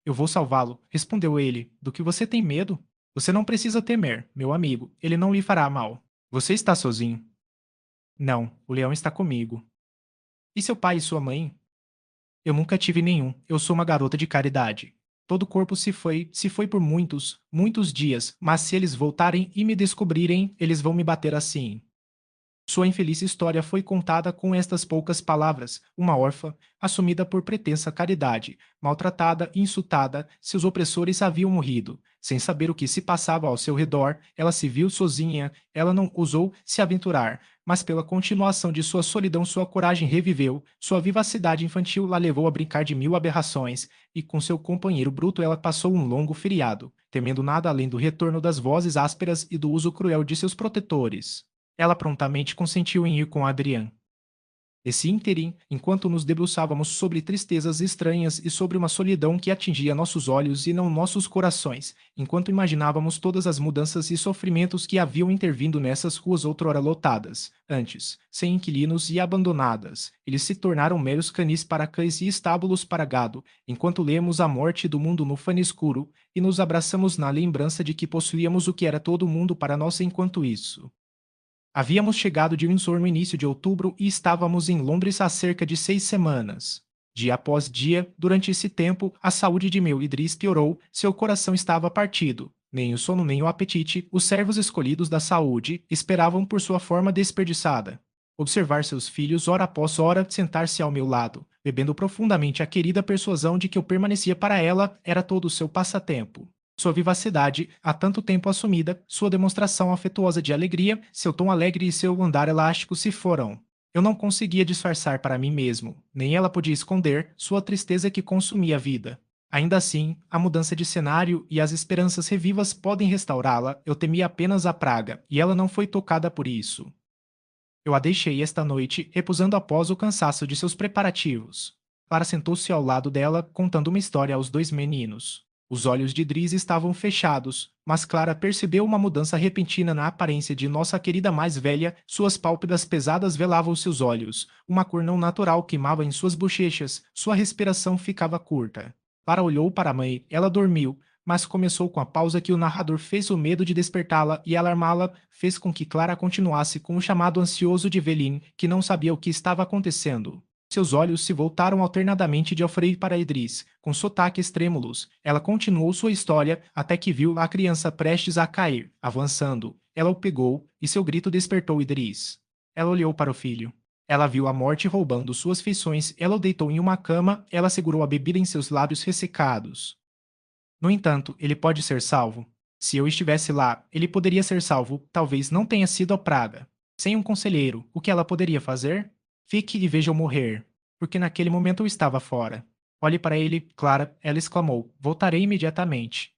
"Eu vou salvá-lo", respondeu ele. "Do que você tem medo? Você não precisa temer, meu amigo, ele não lhe fará mal. Você está sozinho." "Não, o leão está comigo." "E seu pai e sua mãe?" "Eu nunca tive nenhum. Eu sou uma garota de caridade. Todo o corpo se foi por muitos, muitos dias, mas se eles voltarem e me descobrirem, eles vão me bater assim." Sua infeliz história foi contada com estas poucas palavras: uma órfã, assumida por pretensa caridade, maltratada e insultada, seus opressores haviam morrido. Sem saber o que se passava ao seu redor, ela se viu sozinha, ela não ousou se aventurar, mas pela continuação de sua solidão sua coragem reviveu, sua vivacidade infantil a levou a brincar de mil aberrações, e com seu companheiro bruto ela passou um longo feriado, temendo nada além do retorno das vozes ásperas e do uso cruel de seus protetores. Ela prontamente consentiu em ir com Adrian. Esse ínterim, enquanto nos debruçávamos sobre tristezas estranhas e sobre uma solidão que atingia nossos olhos e não nossos corações, enquanto imaginávamos todas as mudanças e sofrimentos que haviam intervindo nessas ruas outrora lotadas, antes, sem inquilinos e abandonadas, eles se tornaram meros canis para cães e estábulos para gado, enquanto lemos a morte do mundo no fano escuro e nos abraçamos na lembrança de que possuíamos o que era todo o mundo para nós enquanto isso. Havíamos chegado de Windsor no início de outubro e estávamos em Londres há cerca de 6 semanas. Dia após dia, durante esse tempo, a saúde de meu Idris piorou, seu coração estava partido. Nem o sono nem o apetite, os servos escolhidos da saúde, esperavam por sua forma desperdiçada. Observar seus filhos, hora após hora, sentar-se ao meu lado, bebendo profundamente a querida persuasão de que eu permanecia para ela, era todo o seu passatempo. Sua vivacidade, há tanto tempo assumida, sua demonstração afetuosa de alegria, seu tom alegre e seu andar elástico se foram. Eu não conseguia disfarçar para mim mesmo, nem ela podia esconder, sua tristeza que consumia a vida. Ainda assim, a mudança de cenário e as esperanças revivas podem restaurá-la, eu temia apenas a praga, e ela não foi tocada por isso. Eu a deixei esta noite, repousando após o cansaço de seus preparativos. Clara sentou-se ao lado dela, contando uma história aos dois meninos. Os olhos de Driz estavam fechados, mas Clara percebeu uma mudança repentina na aparência de nossa querida mais velha, suas pálpebras pesadas velavam seus olhos, uma cor não natural queimava em suas bochechas, sua respiração ficava curta. Clara olhou para a mãe, ela dormiu, mas começou com a pausa que o narrador fez o medo de despertá-la e alarmá-la, fez com que Clara continuasse com o chamado ansioso de Eveline, que não sabia o que estava acontecendo. Seus olhos se voltaram alternadamente de Alfredo para Idris, com sotaques trêmulos. Ela continuou sua história até que viu a criança prestes a cair, avançando. Ela o pegou, e seu grito despertou Idris. Ela olhou para o filho. Ela viu a morte roubando suas feições, ela o deitou em uma cama, ela segurou a bebida em seus lábios ressecados. No entanto, ele pode ser salvo. Se eu estivesse lá, ele poderia ser salvo, talvez não tenha sido a praga. Sem um conselheiro, o que ela poderia fazer? Fique e veja-o morrer. Porque naquele momento eu estava fora. Olhe para ele, Clara, ela exclamou. Voltarei imediatamente.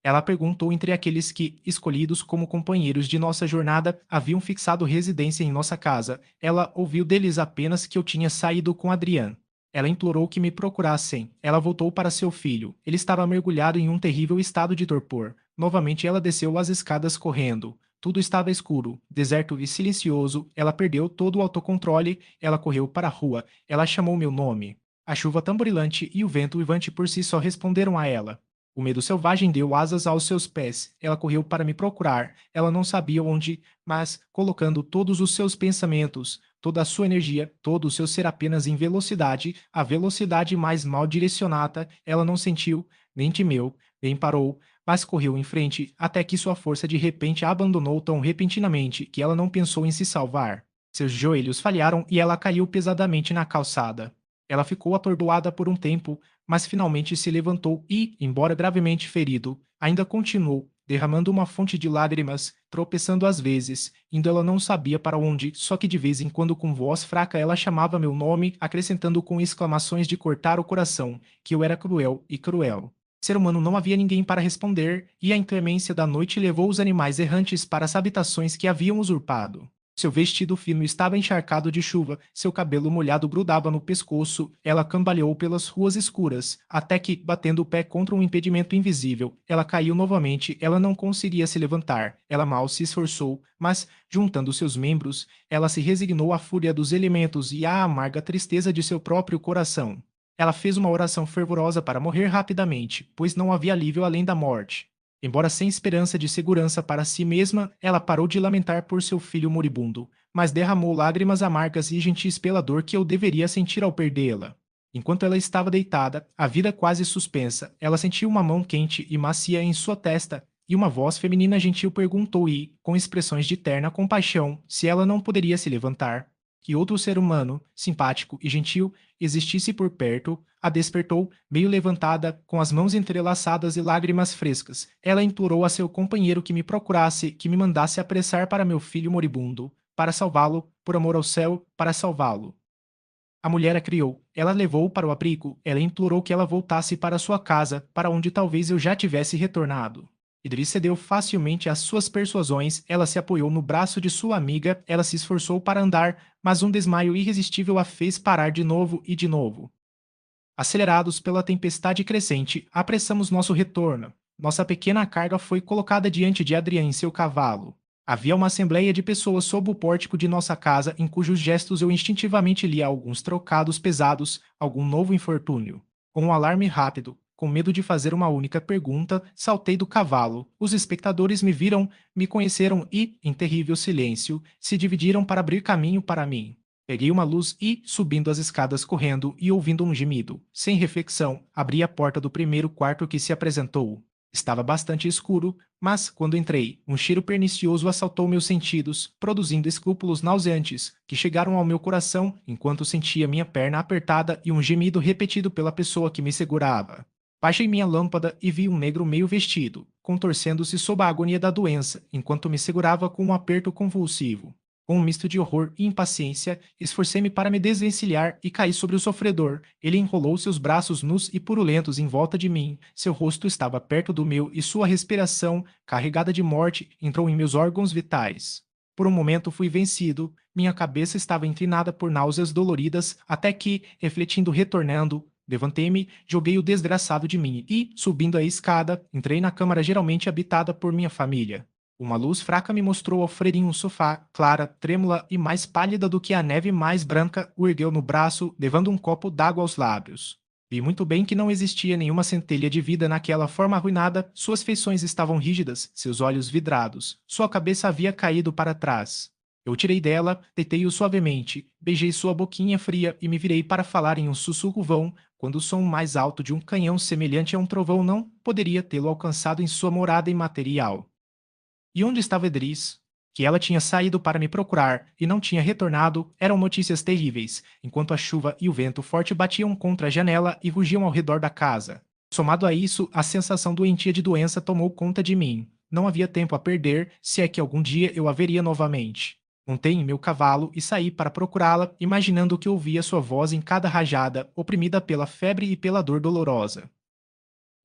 Ela perguntou entre aqueles que, escolhidos como companheiros de nossa jornada, haviam fixado residência em nossa casa. Ela ouviu deles apenas que eu tinha saído com Adrian. Ela implorou que me procurassem. Ela voltou para seu filho. Ele estava mergulhado em um terrível estado de torpor. Novamente ela desceu as escadas correndo. Tudo estava escuro, deserto e silencioso. Ela perdeu todo o autocontrole. Ela correu para a rua. Ela chamou meu nome. A chuva tamborilante e o vento uivante por si só responderam a ela. O medo selvagem deu asas aos seus pés. Ela correu para me procurar. Ela não sabia onde, mas, colocando todos os seus pensamentos, toda a sua energia, todo o seu ser apenas em velocidade, a velocidade mais mal direcionada, ela não sentiu, nem temeu, nem parou, mas correu em frente, até que sua força de repente a abandonou tão repentinamente que ela não pensou em se salvar. Seus joelhos falharam e ela caiu pesadamente na calçada. Ela ficou atordoada por um tempo, mas finalmente se levantou e, embora gravemente ferido, ainda continuou, derramando uma fonte de lágrimas, tropeçando às vezes, indo ela não sabia para onde, só que de vez em quando com voz fraca ela chamava meu nome, acrescentando com exclamações de cortar o coração, que eu era cruel e cruel. Ser humano não havia ninguém para responder, e a inclemência da noite levou os animais errantes para as habitações que haviam usurpado. Seu vestido fino estava encharcado de chuva, seu cabelo molhado grudava no pescoço, ela cambaleou pelas ruas escuras, até que, batendo o pé contra um impedimento invisível, ela caiu novamente, ela não conseguia se levantar, ela mal se esforçou, mas, juntando seus membros, ela se resignou à fúria dos elementos e à amarga tristeza de seu próprio coração. Ela fez uma oração fervorosa para morrer rapidamente, pois não havia alívio além da morte. Embora sem esperança de segurança para si mesma, ela parou de lamentar por seu filho moribundo, mas derramou lágrimas amargas e gentis pela dor que eu deveria sentir ao perdê-la. Enquanto ela estava deitada, a vida quase suspensa, ela sentiu uma mão quente e macia em sua testa, e uma voz feminina gentil perguntou com expressões de terna compaixão, se ela não poderia se levantar. Que outro ser humano, simpático e gentil, existisse por perto, a despertou, meio levantada, com as mãos entrelaçadas e lágrimas frescas. Ela implorou a seu companheiro que me procurasse, que me mandasse apressar para meu filho moribundo, para salvá-lo, por amor ao céu, para salvá-lo. A mulher a criou. Ela levou-o para o abrigo. Ela implorou que ela voltasse para sua casa, para onde talvez eu já tivesse retornado. Idris cedeu facilmente às suas persuasões. Ela se apoiou no braço de sua amiga. Ela se esforçou para andar, mas um desmaio irresistível a fez parar de novo e de novo. Acelerados pela tempestade crescente, apressamos nosso retorno. Nossa pequena carga foi colocada diante de Adrien em seu cavalo. Havia uma assembleia de pessoas sob o pórtico de nossa casa em cujos gestos eu instintivamente lia alguns trocados pesados, algum novo infortúnio. Com um alarme rápido, com medo de fazer uma única pergunta, saltei do cavalo. Os espectadores me viram, me conheceram e, em terrível silêncio, se dividiram para abrir caminho para mim. Peguei uma luz e, subindo as escadas correndo e ouvindo um gemido, sem reflexão, abri a porta do primeiro quarto que se apresentou. Estava bastante escuro, mas, quando entrei, um cheiro pernicioso assaltou meus sentidos, produzindo escrúpulos nauseantes, que chegaram ao meu coração enquanto sentia minha perna apertada e um gemido repetido pela pessoa que me segurava. Baixei minha lâmpada e vi um negro meio vestido, contorcendo-se sob a agonia da doença, enquanto me segurava com um aperto convulsivo. Com um misto de horror e impaciência, esforcei-me para me desvencilhar e caí sobre o sofredor. Ele enrolou seus braços nus e purulentos em volta de mim. Seu rosto estava perto do meu e sua respiração, carregada de morte, entrou em meus órgãos vitais. Por um momento fui vencido. Minha cabeça estava inclinada por náuseas doloridas, até que, refletindo retornando, levantei-me, joguei o desgraçado de mim e, subindo a escada, entrei na câmara geralmente habitada por minha família. Uma luz fraca me mostrou Alfred em um sofá, clara, trêmula e mais pálida do que a neve mais branca, o ergueu no braço, levando um copo d'água aos lábios. Vi muito bem que não existia nenhuma centelha de vida naquela forma arruinada, suas feições estavam rígidas, seus olhos vidrados, sua cabeça havia caído para trás. Eu tirei dela, deitei-o suavemente, beijei sua boquinha fria e me virei para falar em um sussurro vão, quando o som mais alto de um canhão semelhante a um trovão não poderia tê-lo alcançado em sua morada imaterial. E onde estava Edris? Que ela tinha saído para me procurar e não tinha retornado eram notícias terríveis, enquanto a chuva e o vento forte batiam contra a janela e rugiam ao redor da casa. Somado a isso, a sensação doentia de doença tomou conta de mim. Não havia tempo a perder, se é que algum dia eu a veria novamente. Montei em meu cavalo e saí para procurá-la, imaginando que ouvia sua voz em cada rajada, oprimida pela febre e pela dor dolorosa.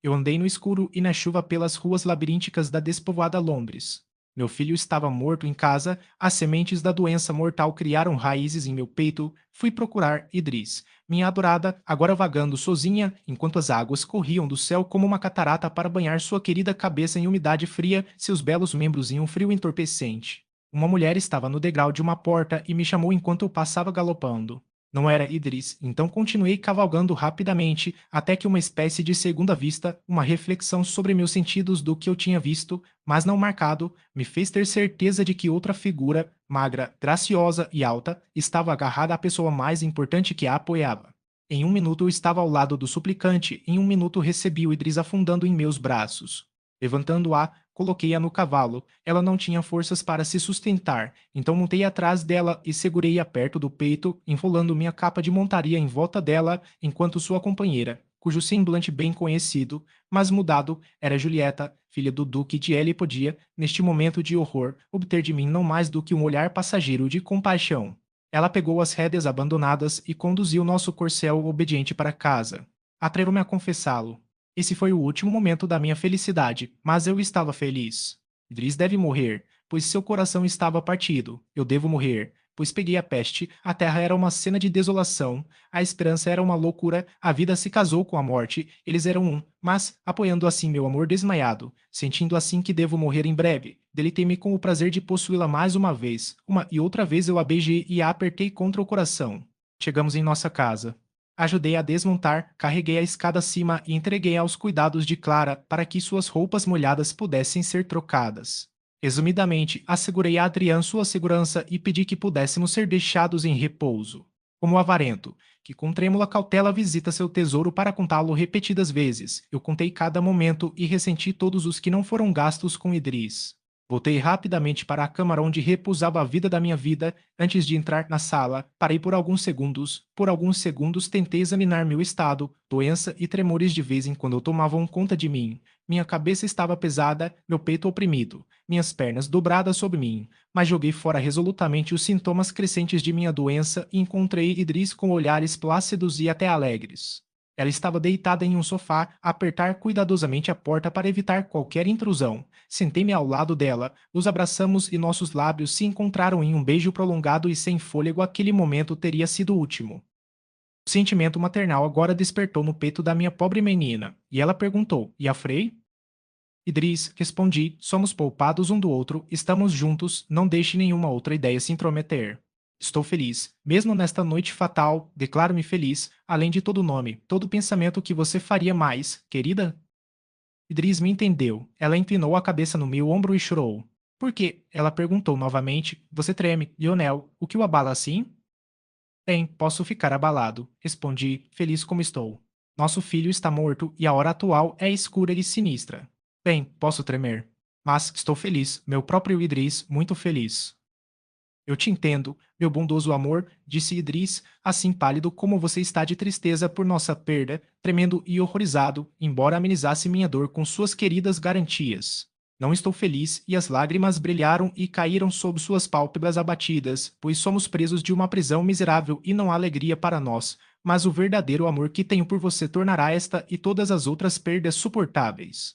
Eu andei no escuro e na chuva pelas ruas labirínticas da despovoada Londres. Meu filho estava morto em casa, as sementes da doença mortal criaram raízes em meu peito. Fui procurar Idris, minha adorada, agora vagando sozinha, enquanto as águas corriam do céu como uma catarata para banhar sua querida cabeça em umidade fria, seus belos membros em um frio entorpecente. Uma mulher estava no degrau de uma porta e me chamou enquanto eu passava galopando. Não era Idris, então continuei cavalgando rapidamente, até que uma espécie de segunda vista, uma reflexão sobre meus sentidos do que eu tinha visto, mas não marcado, me fez ter certeza de que outra figura, magra, graciosa e alta, estava agarrada à pessoa mais importante que a apoiava. Em um minuto eu estava ao lado do suplicante, em um minuto recebi o Idris afundando em meus braços. Levantando-a, coloquei-a no cavalo. Ela não tinha forças para se sustentar, então montei atrás dela e segurei-a perto do peito, enrolando minha capa de montaria em volta dela, enquanto sua companheira, cujo semblante bem conhecido, mas mudado, era Julieta, filha do Duque de L, podia, neste momento de horror, obter de mim não mais do que um olhar passageiro de compaixão. Ela pegou as rédeas abandonadas e conduziu nosso corcel obediente para casa. Atrevo-me a confessá-lo. Esse foi o último momento da minha felicidade, mas eu estava feliz. Idris deve morrer, pois seu coração estava partido. Eu devo morrer, pois peguei a peste, a terra era uma cena de desolação, a esperança era uma loucura, a vida se casou com a morte, eles eram um, mas, apoiando assim meu amor desmaiado, sentindo assim que devo morrer em breve, deleitei-me com o prazer de possuí-la mais uma e outra vez eu a beijei e a apertei contra o coração. Chegamos em nossa casa. Ajudei a desmontar, carreguei a escada acima e entreguei aos cuidados de Clara para que suas roupas molhadas pudessem ser trocadas. Resumidamente, assegurei a Adrian sua segurança e pedi que pudéssemos ser deixados em repouso. Como avarento, que com trêmula cautela visita seu tesouro para contá-lo repetidas vezes. Eu contei cada momento e ressenti todos os que não foram gastos com Idris. Voltei rapidamente para a câmara onde repousava a vida da minha vida. Antes de entrar na sala, parei por alguns segundos. Por alguns segundos tentei examinar meu estado. Doença e tremores de vez em quando tomavam conta de mim. Minha cabeça estava pesada, meu peito oprimido, minhas pernas dobradas sobre mim. Mas joguei fora resolutamente os sintomas crescentes de minha doença e encontrei Idris com olhares plácidos e até alegres. Ela estava deitada em um sofá, a apertar cuidadosamente a porta para evitar qualquer intrusão. Sentei-me ao lado dela, nos abraçamos e nossos lábios se encontraram em um beijo prolongado e sem fôlego. Aquele momento teria sido o último. O sentimento maternal agora despertou no peito da minha pobre menina, e ela perguntou: E a Frei? Idris, respondi, somos poupados um do outro, estamos juntos, não deixe nenhuma outra ideia se intrometer. Estou feliz. Mesmo nesta noite fatal, declaro-me feliz, além de todo nome, todo pensamento que você faria mais, querida? Idris me entendeu. Ela inclinou a cabeça no meu ombro e chorou. Por quê? Ela perguntou novamente. Você treme, Lionel. O que o abala assim? Bem, posso ficar abalado, respondi, feliz como estou. Nosso filho está morto e a hora atual é escura e sinistra. Bem, posso tremer. Mas estou feliz, meu próprio Idris, muito feliz. Eu te entendo, meu bondoso amor, disse Idris, assim pálido como você está de tristeza por nossa perda, tremendo e horrorizado, embora amenizasse minha dor com suas queridas garantias. Não estou feliz, e as lágrimas brilharam e caíram sob suas pálpebras abatidas, pois somos presos de uma prisão miserável e não há alegria para nós, mas o verdadeiro amor que tenho por você tornará esta e todas as outras perdas suportáveis.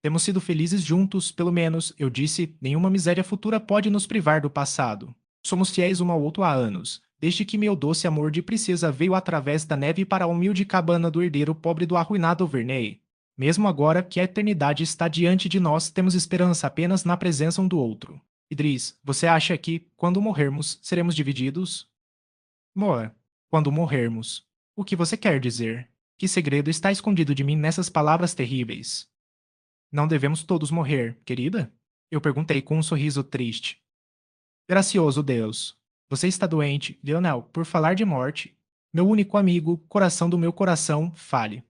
Temos sido felizes juntos, pelo menos, eu disse, nenhuma miséria futura pode nos privar do passado. Somos fiéis um ao outro há anos, desde que meu doce amor de princesa veio através da neve para a humilde cabana do herdeiro pobre do arruinado Verney. Mesmo agora que a eternidade está diante de nós, temos esperança apenas na presença um do outro. Idris, você acha que, quando morrermos, seremos divididos? Moa, quando morrermos. O que você quer dizer? Que segredo está escondido de mim nessas palavras terríveis? Não devemos todos morrer, querida? Eu perguntei com um sorriso triste. Gracioso Deus. Você está doente, Lionel, por falar de morte. Meu único amigo, coração do meu coração, fale.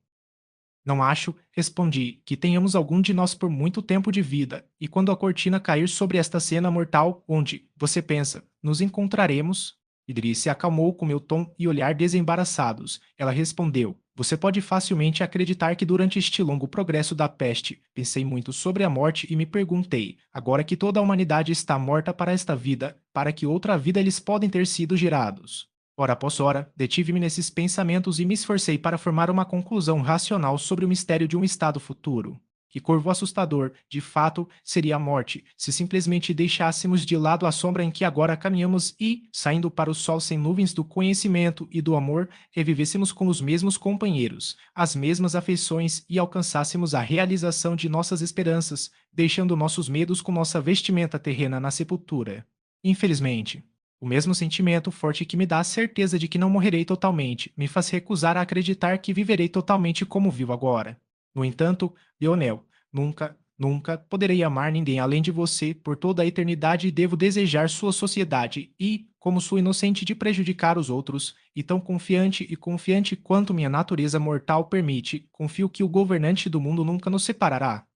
Não acho, respondi, que tenhamos algum de nós por muito tempo de vida, e quando a cortina cair sobre esta cena mortal, onde, você pensa, nos encontraremos? Idris se acalmou com meu tom e olhar desembaraçados. Ela respondeu: Você pode facilmente acreditar que durante este longo progresso da peste, pensei muito sobre a morte e me perguntei, agora que toda a humanidade está morta para esta vida, para que outra vida eles podem ter sido gerados? Hora após hora, detive-me nesses pensamentos e me esforcei para formar uma conclusão racional sobre o mistério de um estado futuro. Que corvo assustador, de fato, seria a morte, se simplesmente deixássemos de lado a sombra em que agora caminhamos e, saindo para o sol sem nuvens do conhecimento e do amor, revivêssemos com os mesmos companheiros, as mesmas afeições e alcançássemos a realização de nossas esperanças, deixando nossos medos com nossa vestimenta terrena na sepultura. Infelizmente, o mesmo sentimento forte que me dá a certeza de que não morrerei totalmente me faz recusar a acreditar que viverei totalmente como vivo agora. No entanto, Lionel, nunca, nunca poderei amar ninguém além de você por toda a eternidade e devo desejar sua sociedade e, como sou inocente de prejudicar os outros, e tão confiante e confiante quanto minha natureza mortal permite, confio que o governante do mundo nunca nos separará.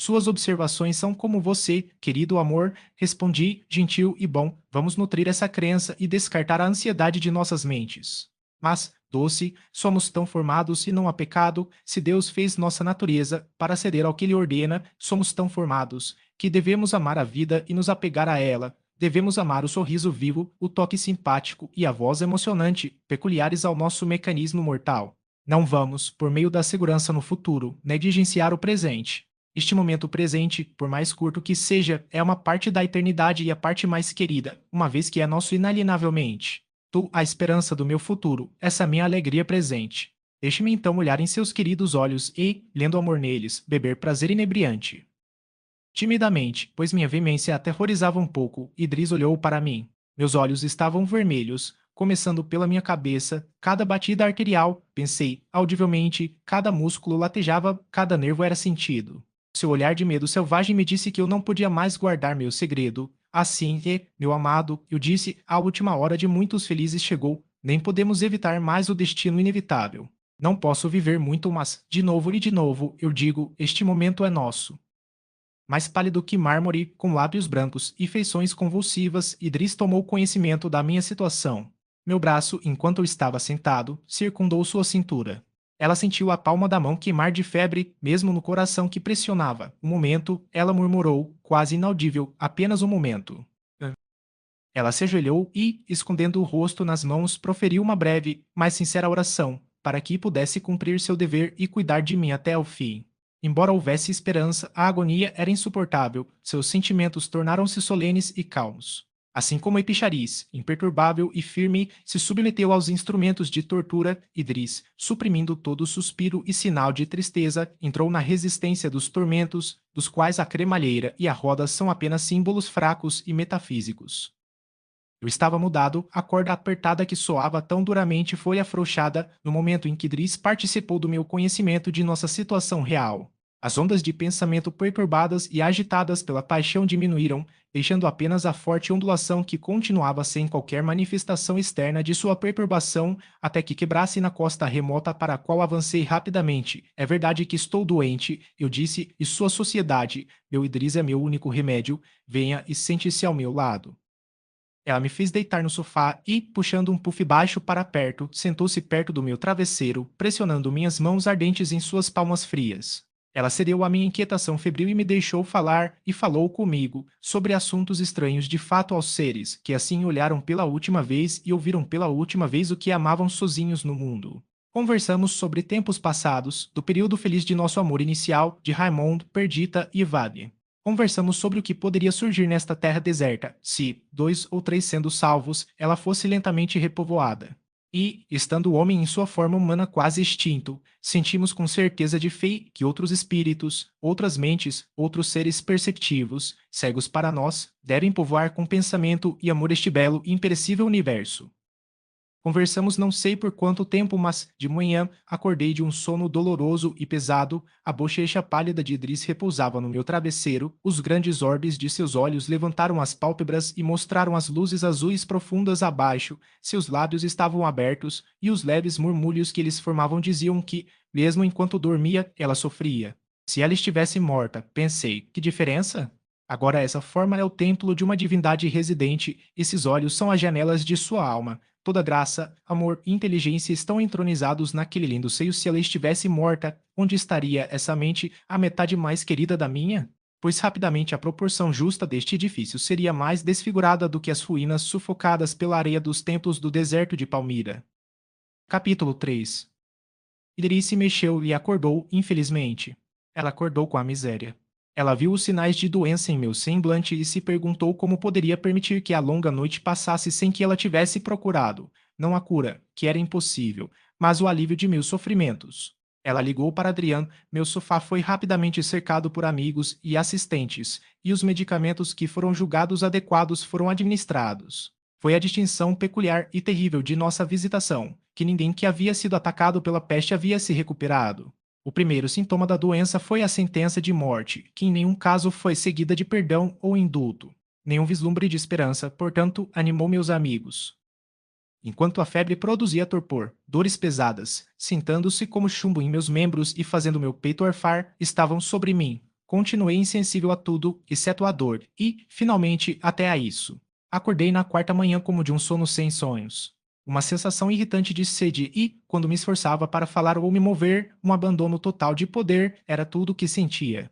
Suas observações são como você, querido amor, respondi, gentil e bom. Vamos nutrir essa crença e descartar a ansiedade de nossas mentes. Mas, doce, somos tão formados e não há pecado, se Deus fez nossa natureza para ceder ao que lhe ordena, somos tão formados, que devemos amar a vida e nos apegar a ela. Devemos amar o sorriso vivo, o toque simpático e a voz emocionante, peculiares ao nosso mecanismo mortal. Não vamos, por meio da segurança no futuro, negligenciar o presente. Este momento presente, por mais curto que seja, é uma parte da eternidade e a parte mais querida, uma vez que é nosso inalienavelmente. Tu, a esperança do meu futuro, essa minha alegria presente. Deixe-me então olhar em seus queridos olhos e, lendo amor neles, beber prazer inebriante. Timidamente, pois minha veemência aterrorizava um pouco, Idris olhou para mim. Meus olhos estavam vermelhos, começando pela minha cabeça, cada batida arterial, pensei, audivelmente, cada músculo latejava, cada nervo era sentido. Seu olhar de medo selvagem me disse que eu não podia mais guardar meu segredo. Assim que, meu amado, eu disse, a última hora de muitos felizes chegou. Nem podemos evitar mais o destino inevitável. Não posso viver muito, mas, de novo e de novo, eu digo: este momento é nosso. Mais pálido que mármore, com lábios brancos e feições convulsivas, Idris tomou conhecimento da minha situação. Meu braço, enquanto eu estava sentado, circundou sua cintura. Ela sentiu a palma da mão queimar de febre, mesmo no coração que pressionava. Um momento, ela murmurou, quase inaudível, apenas um momento. Ela se ajoelhou e, escondendo o rosto nas mãos, proferiu uma breve, mas sincera oração, para que pudesse cumprir seu dever e cuidar de mim até o fim. Embora houvesse esperança, a agonia era insuportável, seus sentimentos tornaram-se solenes e calmos. Assim como Epicharis, imperturbável e firme, se submeteu aos instrumentos de tortura, Idris, suprimindo todo suspiro e sinal de tristeza, entrou na resistência dos tormentos, dos quais a cremalheira e a roda são apenas símbolos fracos e metafísicos. Eu estava mudado, a corda apertada que soava tão duramente foi afrouxada no momento em que Driss participou do meu conhecimento de nossa situação real. As ondas de pensamento perturbadas e agitadas pela paixão diminuíram, deixando apenas a forte ondulação que continuava sem qualquer manifestação externa de sua perturbação até que quebrasse na costa remota para a qual avancei rapidamente. É verdade que estou doente, eu disse, e sua sociedade, meu Idris é meu único remédio, venha e sente-se ao meu lado. Ela me fez deitar no sofá e, puxando um puff baixo para perto, sentou-se perto do meu travesseiro, pressionando minhas mãos ardentes em suas palmas frias. Ela cedeu à minha inquietação febril e me deixou falar e falou comigo sobre assuntos estranhos de fato aos seres que assim olharam pela última vez e ouviram pela última vez o que amavam sozinhos no mundo. Conversamos sobre tempos passados, do período feliz de nosso amor inicial, de Raimond, Perdita e Vade. Conversamos sobre o que poderia surgir nesta terra deserta, se, 2 ou 3 sendo salvos, ela fosse lentamente repovoada. E, estando o homem em sua forma humana quase extinto, sentimos com certeza de fé que outros espíritos, outras mentes, outros seres perceptivos, cegos para nós, devem povoar com pensamento e amor este belo e imperecível universo. Conversamos não sei por quanto tempo, mas, de manhã, acordei de um sono doloroso e pesado, a bochecha pálida de Idris repousava no meu travesseiro, os grandes orbes de seus olhos levantaram as pálpebras e mostraram as luzes azuis profundas abaixo, seus lábios estavam abertos, e os leves murmúrios que eles formavam diziam que, mesmo enquanto dormia, ela sofria. Se ela estivesse morta, pensei, que diferença? Agora essa forma é o templo de uma divindade residente, esses olhos são as janelas de sua alma. Toda graça, amor e inteligência estão entronizados naquele lindo seio. Se ela estivesse morta, onde estaria essa mente, a metade mais querida da minha? Pois rapidamente a proporção justa deste edifício seria mais desfigurada do que as ruínas sufocadas pela areia dos templos do deserto de Palmira. Capítulo 3. Idris se mexeu e acordou, infelizmente. Ela acordou com a miséria. Ela viu os sinais de doença em meu semblante e se perguntou como poderia permitir que a longa noite passasse sem que ela tivesse procurado, não a cura, que era impossível, mas o alívio de meus sofrimentos. Ela ligou para Adrian, meu sofá foi rapidamente cercado por amigos e assistentes, e os medicamentos que foram julgados adequados foram administrados. Foi a distinção peculiar e terrível de nossa visitação, que ninguém que havia sido atacado pela peste havia se recuperado. O primeiro sintoma da doença foi a sentença de morte, que em nenhum caso foi seguida de perdão ou indulto. Nenhum vislumbre de esperança, portanto, animou meus amigos. Enquanto a febre produzia torpor, dores pesadas, sentando-se como chumbo em meus membros e fazendo meu peito arfar, estavam sobre mim. Continuei insensível a tudo, exceto à dor, e, finalmente, até a isso. Acordei na quarta manhã como de um sono sem sonhos. Uma sensação irritante de sede e, quando me esforçava para falar ou me mover, um abandono total de poder era tudo o que sentia.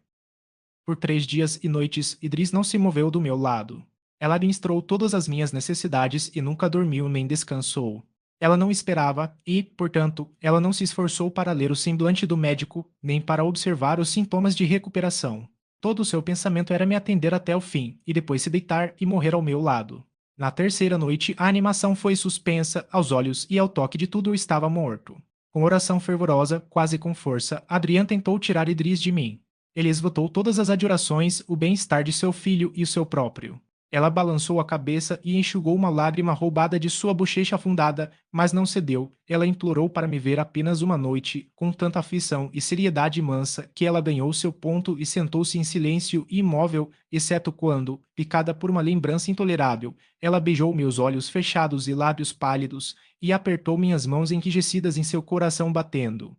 Por 3 dias e noites, Idris não se moveu do meu lado. Ela administrou todas as minhas necessidades e nunca dormiu nem descansou. Ela não esperava e, portanto, ela não se esforçou para ler o semblante do médico, nem para observar os sintomas de recuperação. Todo o seu pensamento era me atender até o fim, e depois se deitar e morrer ao meu lado. Na terceira noite, a animação foi suspensa, aos olhos e ao toque de tudo eu estava morto. Com oração fervorosa, quase com força, Adrian tentou tirar Idris de mim. Ele esgotou todas as adjurações, o bem-estar de seu filho e o seu próprio. Ela balançou a cabeça e enxugou uma lágrima roubada de sua bochecha afundada, mas não cedeu. Ela implorou para me ver apenas uma noite, com tanta aflição e seriedade mansa, que ela ganhou seu ponto e sentou-se em silêncio e imóvel, exceto quando, picada por uma lembrança intolerável, ela beijou meus olhos fechados e lábios pálidos, e apertou minhas mãos enrijecidas em seu coração batendo.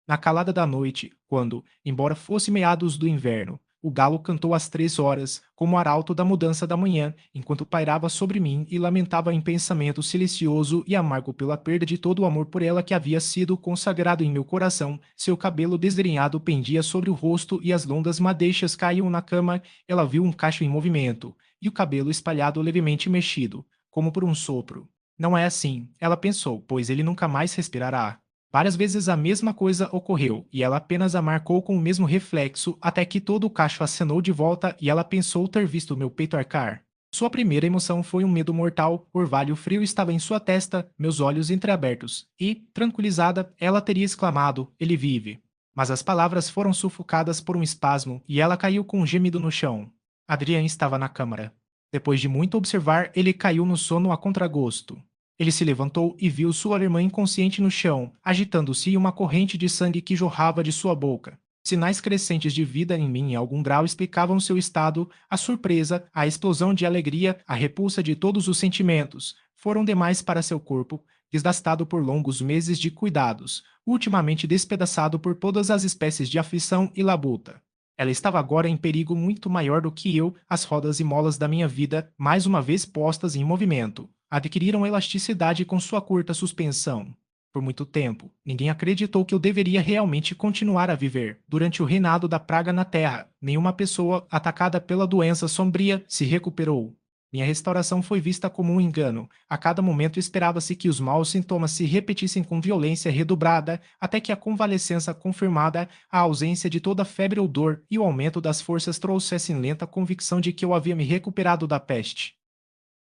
Na calada da noite, quando, embora fosse meados do inverno, o galo cantou às 3 horas, como arauto da mudança da manhã, enquanto pairava sobre mim e lamentava em pensamento silencioso e amargo pela perda de todo o amor por ela que havia sido consagrado em meu coração. Seu cabelo desgrenhado pendia sobre o rosto e as longas madeixas caíam na cama. Ela viu um cacho em movimento, e o cabelo espalhado levemente mexido, como por um sopro. Não é assim, ela pensou, pois ele nunca mais respirará. Várias vezes a mesma coisa ocorreu, e ela apenas a marcou com o mesmo reflexo, até que todo o cacho acenou de volta e ela pensou ter visto meu peito arcar. Sua primeira emoção foi um medo mortal, orvalho frio estava em sua testa, meus olhos entreabertos, e, tranquilizada, ela teria exclamado: Ele vive. Mas as palavras foram sufocadas por um espasmo, e ela caiu com um gemido no chão. Adrien estava na câmara. Depois de muito observar, ele caiu no sono a contragosto. Ele se levantou e viu sua irmã inconsciente no chão, agitando-se e uma corrente de sangue que jorrava de sua boca. Sinais crescentes de vida em mim em algum grau explicavam seu estado, a surpresa, a explosão de alegria, a repulsa de todos os sentimentos. Foram demais para seu corpo, desgastado por longos meses de cuidados, ultimamente despedaçado por todas as espécies de aflição e labuta. Ela estava agora em perigo muito maior do que eu, as rodas e molas da minha vida, mais uma vez postas em movimento, adquiriram elasticidade com sua curta suspensão. Por muito tempo, ninguém acreditou que eu deveria realmente continuar a viver. Durante o reinado da praga na Terra, nenhuma pessoa atacada pela doença sombria se recuperou. Minha restauração foi vista como um engano. A cada momento esperava-se que os maus sintomas se repetissem com violência redobrada, até que a convalescença confirmada, a ausência de toda febre ou dor e o aumento das forças trouxessem lenta convicção de que eu havia me recuperado da peste.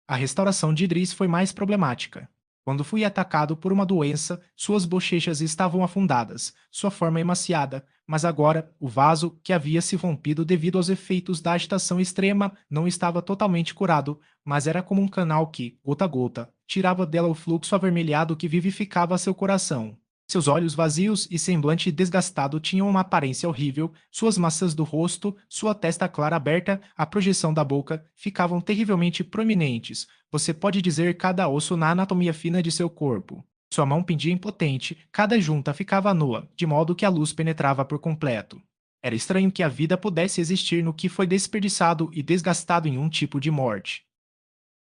A restauração de Idris foi mais problemática. Quando fui atacado por uma doença, suas bochechas estavam afundadas, sua forma emaciada, mas agora o vaso, que havia se rompido devido aos efeitos da agitação extrema, não estava totalmente curado, mas era como um canal que, gota a gota, tirava dela o fluxo avermelhado que vivificava seu coração. Seus olhos vazios e semblante desgastado tinham uma aparência horrível, suas maçãs do rosto, sua testa clara aberta, a projeção da boca, ficavam terrivelmente proeminentes. Você pode dizer cada osso na anatomia fina de seu corpo. Sua mão pendia impotente, cada junta ficava nua, de modo que a luz penetrava por completo. Era estranho que a vida pudesse existir no que foi desperdiçado e desgastado em um tipo de morte.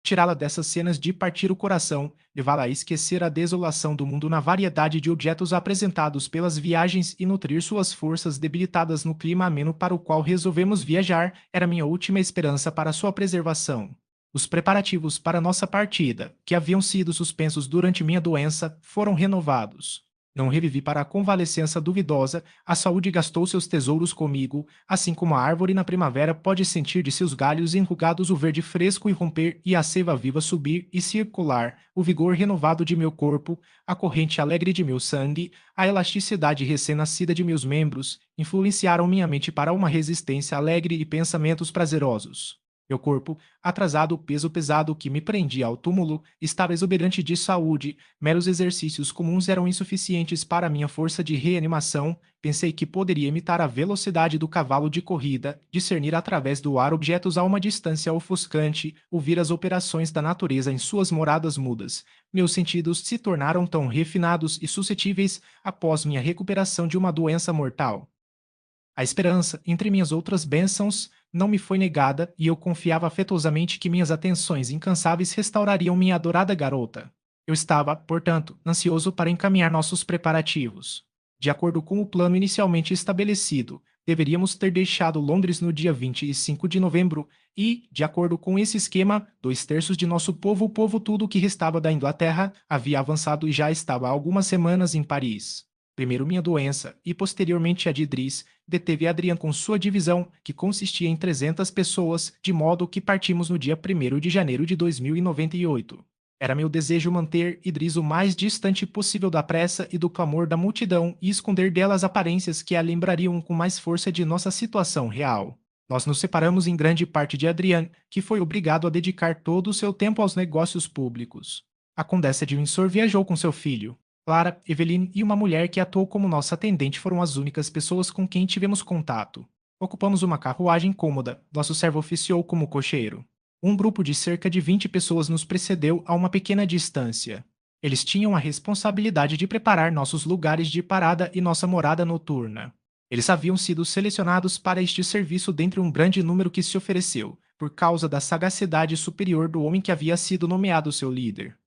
Tirá-la dessas cenas de partir o coração, levá-la a esquecer a desolação do mundo na variedade de objetos apresentados pelas viagens e nutrir suas forças debilitadas no clima ameno para o qual resolvemos viajar, era minha última esperança para sua preservação. Os preparativos para nossa partida, que haviam sido suspensos durante minha doença, foram renovados. Não revivi para a convalescença duvidosa, a saúde gastou seus tesouros comigo, assim como a árvore na primavera pode sentir de seus galhos enrugados o verde fresco irromper e a seiva viva subir e circular, o vigor renovado de meu corpo, a corrente alegre de meu sangue, a elasticidade recém-nascida de meus membros, influenciaram minha mente para uma resistência alegre e pensamentos prazerosos. Meu corpo, atrasado o peso pesado que me prendia ao túmulo, estava exuberante de saúde. Meros exercícios comuns eram insuficientes para minha força de reanimação. Pensei que poderia imitar a velocidade do cavalo de corrida, discernir através do ar objetos a uma distância ofuscante, ouvir as operações da natureza em suas moradas mudas. Meus sentidos se tornaram tão refinados e suscetíveis após minha recuperação de uma doença mortal. A esperança, entre minhas outras bênçãos, não me foi negada e eu confiava afetuosamente que minhas atenções incansáveis restaurariam minha adorada garota. Eu estava, portanto, ansioso para encaminhar nossos preparativos. De acordo com o plano inicialmente estabelecido, deveríamos ter deixado Londres no dia 25 de novembro e, de acordo com esse esquema, 2/3 de nosso povo, o povo tudo o que restava da Inglaterra, havia avançado e já estava há algumas semanas em Paris. Primeiro minha doença e posteriormente a de Idris deteve Adrian com sua divisão, que consistia em 300 pessoas, de modo que partimos no dia 1º de janeiro de 2098. Era meu desejo manter Idris o mais distante possível da pressa e do clamor da multidão e esconder delas aparências que a lembrariam com mais força de nossa situação real. Nós nos separamos em grande parte de Adrian, que foi obrigado a dedicar todo o seu tempo aos negócios públicos. A Condessa de Windsor viajou com seu filho. Clara, Evelyn e uma mulher que atuou como nossa atendente foram as únicas pessoas com quem tivemos contato. Ocupamos uma carruagem cômoda, nosso servo oficiou como cocheiro. Um grupo de cerca de 20 pessoas nos precedeu a uma pequena distância. Eles tinham a responsabilidade de preparar nossos lugares de parada e nossa morada noturna. Eles haviam sido selecionados para este serviço dentre um grande número que se ofereceu, por causa da sagacidade superior do homem que havia sido nomeado seu líder.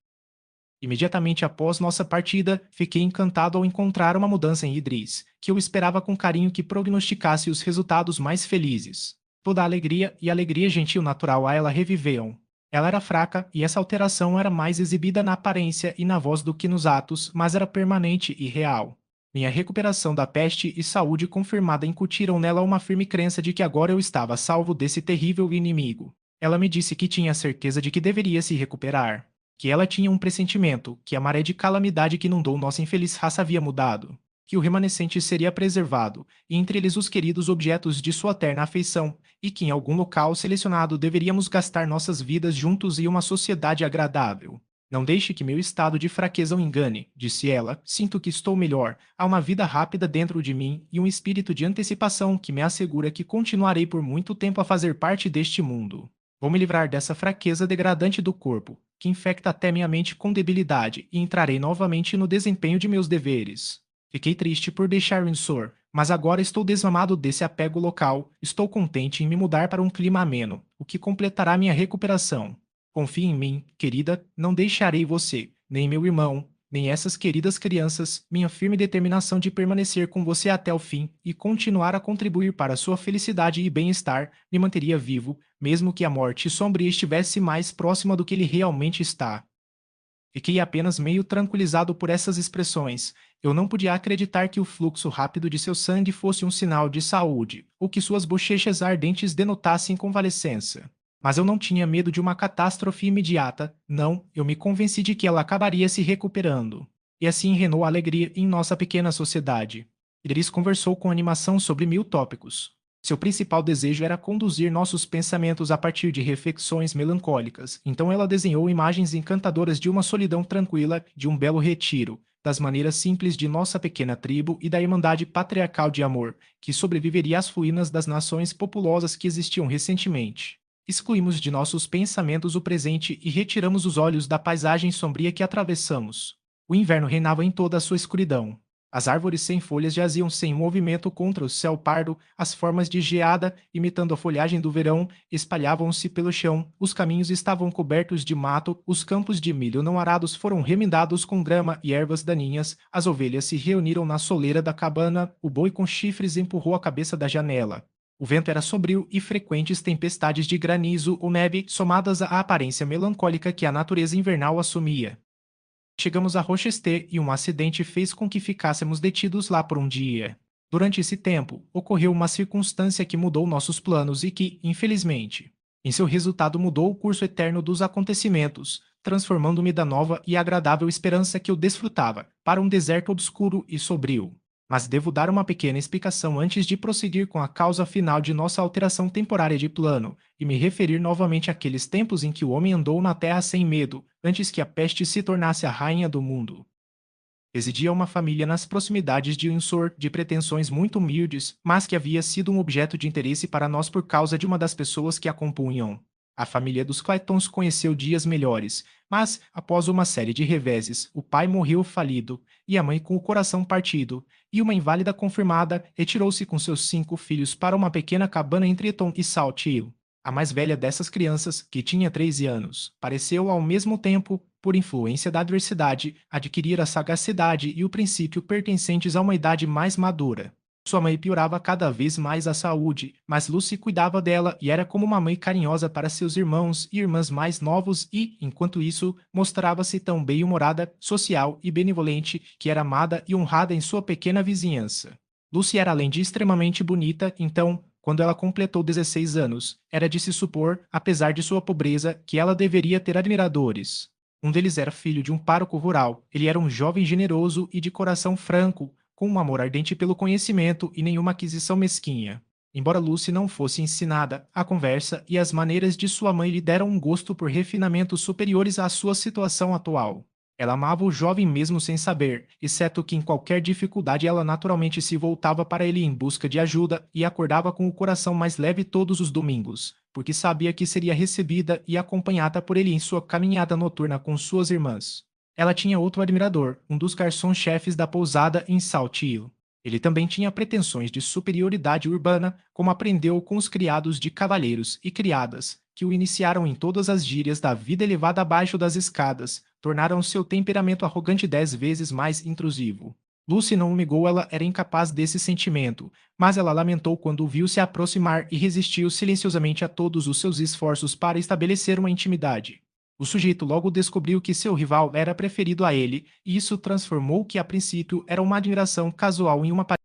Imediatamente após nossa partida, fiquei encantado ao encontrar uma mudança em Idris, que eu esperava com carinho que prognosticasse os resultados mais felizes. Toda a alegria e alegria gentil natural a ela reviveram. Ela era fraca e essa alteração era mais exibida na aparência e na voz do que nos atos, mas era permanente e real. Minha recuperação da peste e saúde confirmada incutiram nela uma firme crença de que agora eu estava salvo desse terrível inimigo. Ela me disse que tinha certeza de que deveria se recuperar, que ela tinha um pressentimento, que a maré de calamidade que inundou nossa infeliz raça havia mudado, que o remanescente seria preservado, e entre eles os queridos objetos de sua terna afeição, e que em algum local selecionado deveríamos gastar nossas vidas juntos em uma sociedade agradável. Não deixe que meu estado de fraqueza o engane, disse ela. Sinto que estou melhor. Há uma vida rápida dentro de mim e um espírito de antecipação que me assegura que continuarei por muito tempo a fazer parte deste mundo. Vou me livrar dessa fraqueza degradante do corpo, que infecta até minha mente com debilidade, e entrarei novamente no desempenho de meus deveres. Fiquei triste por deixar Windsor, mas agora estou desmamado desse apego local, estou contente em me mudar para um clima ameno, o que completará minha recuperação. Confie em mim, querida, não deixarei você, nem meu irmão, nem essas queridas crianças, minha firme determinação de permanecer com você até o fim e continuar a contribuir para sua felicidade e bem-estar me manteria vivo, mesmo que a morte sombria estivesse mais próxima do que ele realmente está. Fiquei apenas meio tranquilizado por essas expressões. Eu não podia acreditar que o fluxo rápido de seu sangue fosse um sinal de saúde, ou que suas bochechas ardentes denotassem convalescença. Mas eu não tinha medo de uma catástrofe imediata, não, eu me convenci de que ela acabaria se recuperando. E assim reinou a alegria em nossa pequena sociedade. Idris conversou com animação sobre 1000 tópicos. Seu principal desejo era conduzir nossos pensamentos a partir de reflexões melancólicas, então ela desenhou imagens encantadoras de uma solidão tranquila, de um belo retiro, das maneiras simples de nossa pequena tribo e da irmandade patriarcal de amor, que sobreviveria às ruínas das nações populosas que existiam recentemente. Excluímos de nossos pensamentos o presente e retiramos os olhos da paisagem sombria que atravessamos. O inverno reinava em toda a sua escuridão. As árvores sem folhas jaziam sem movimento contra o céu pardo, as formas de geada, imitando a folhagem do verão, espalhavam-se pelo chão, os caminhos estavam cobertos de mato, os campos de milho não arados foram remendados com grama e ervas daninhas, as ovelhas se reuniram na soleira da cabana, o boi com chifres empurrou a cabeça da janela. O vento era sombrio e frequentes tempestades de granizo ou neve, somadas à aparência melancólica que a natureza invernal assumia. Chegamos a Rochester e um acidente fez com que ficássemos detidos lá por um dia. Durante esse tempo, ocorreu uma circunstância que mudou nossos planos e que, infelizmente, em seu resultado mudou o curso eterno dos acontecimentos, transformando-me da nova e agradável esperança que eu desfrutava para um deserto obscuro e sombrio. Mas devo dar uma pequena explicação antes de prosseguir com a causa final de nossa alteração temporária de plano, e me referir novamente àqueles tempos em que o homem andou na terra sem medo, antes que a peste se tornasse a rainha do mundo. Residia uma família nas proximidades de Windsor de pretensões muito humildes, mas que havia sido um objeto de interesse para nós por causa de uma das pessoas que a compunham. A família dos Claytons conheceu dias melhores, mas, após uma série de reveses, o pai morreu falido, e a mãe com o coração partido, e uma inválida confirmada retirou-se com seus 5 filhos para uma pequena cabana entre Eton e Salt Hill. A mais velha dessas crianças, que tinha 13 anos, pareceu ao mesmo tempo, por influência da adversidade, adquirir a sagacidade e o princípio pertencentes a uma idade mais madura. Sua mãe piorava cada vez mais a saúde, mas Lucy cuidava dela e era como uma mãe carinhosa para seus irmãos e irmãs mais novos e, enquanto isso, mostrava-se tão bem-humorada, social e benevolente que era amada e honrada em sua pequena vizinhança. Lucy era além de extremamente bonita, então, quando ela completou 16 anos, era de se supor, apesar de sua pobreza, que ela deveria ter admiradores. Um deles era filho de um pároco rural. Ele era um jovem generoso e de coração franco, com um amor ardente pelo conhecimento e nenhuma aquisição mesquinha. Embora Lucy não fosse ensinada, a conversa e as maneiras de sua mãe lhe deram um gosto por refinamentos superiores à sua situação atual. Ela amava o jovem mesmo sem saber, exceto que em qualquer dificuldade ela naturalmente se voltava para ele em busca de ajuda e acordava com o coração mais leve todos os domingos, porque sabia que seria recebida e acompanhada por ele em sua caminhada noturna com suas irmãs. Ela tinha outro admirador, um dos garçons-chefes da pousada em Salt Hill. Ele também tinha pretensões de superioridade urbana, como aprendeu com os criados de cavalheiros e criadas, que o iniciaram em todas as gírias da vida elevada abaixo das escadas, tornaram seu temperamento arrogante 10 vezes mais intrusivo. Lucy não o negou, ela era incapaz desse sentimento, mas ela lamentou quando o viu se aproximar e resistiu silenciosamente a todos os seus esforços para estabelecer uma intimidade. O sujeito logo descobriu que seu rival era preferido a ele, e isso transformou o que a princípio era uma admiração casual em uma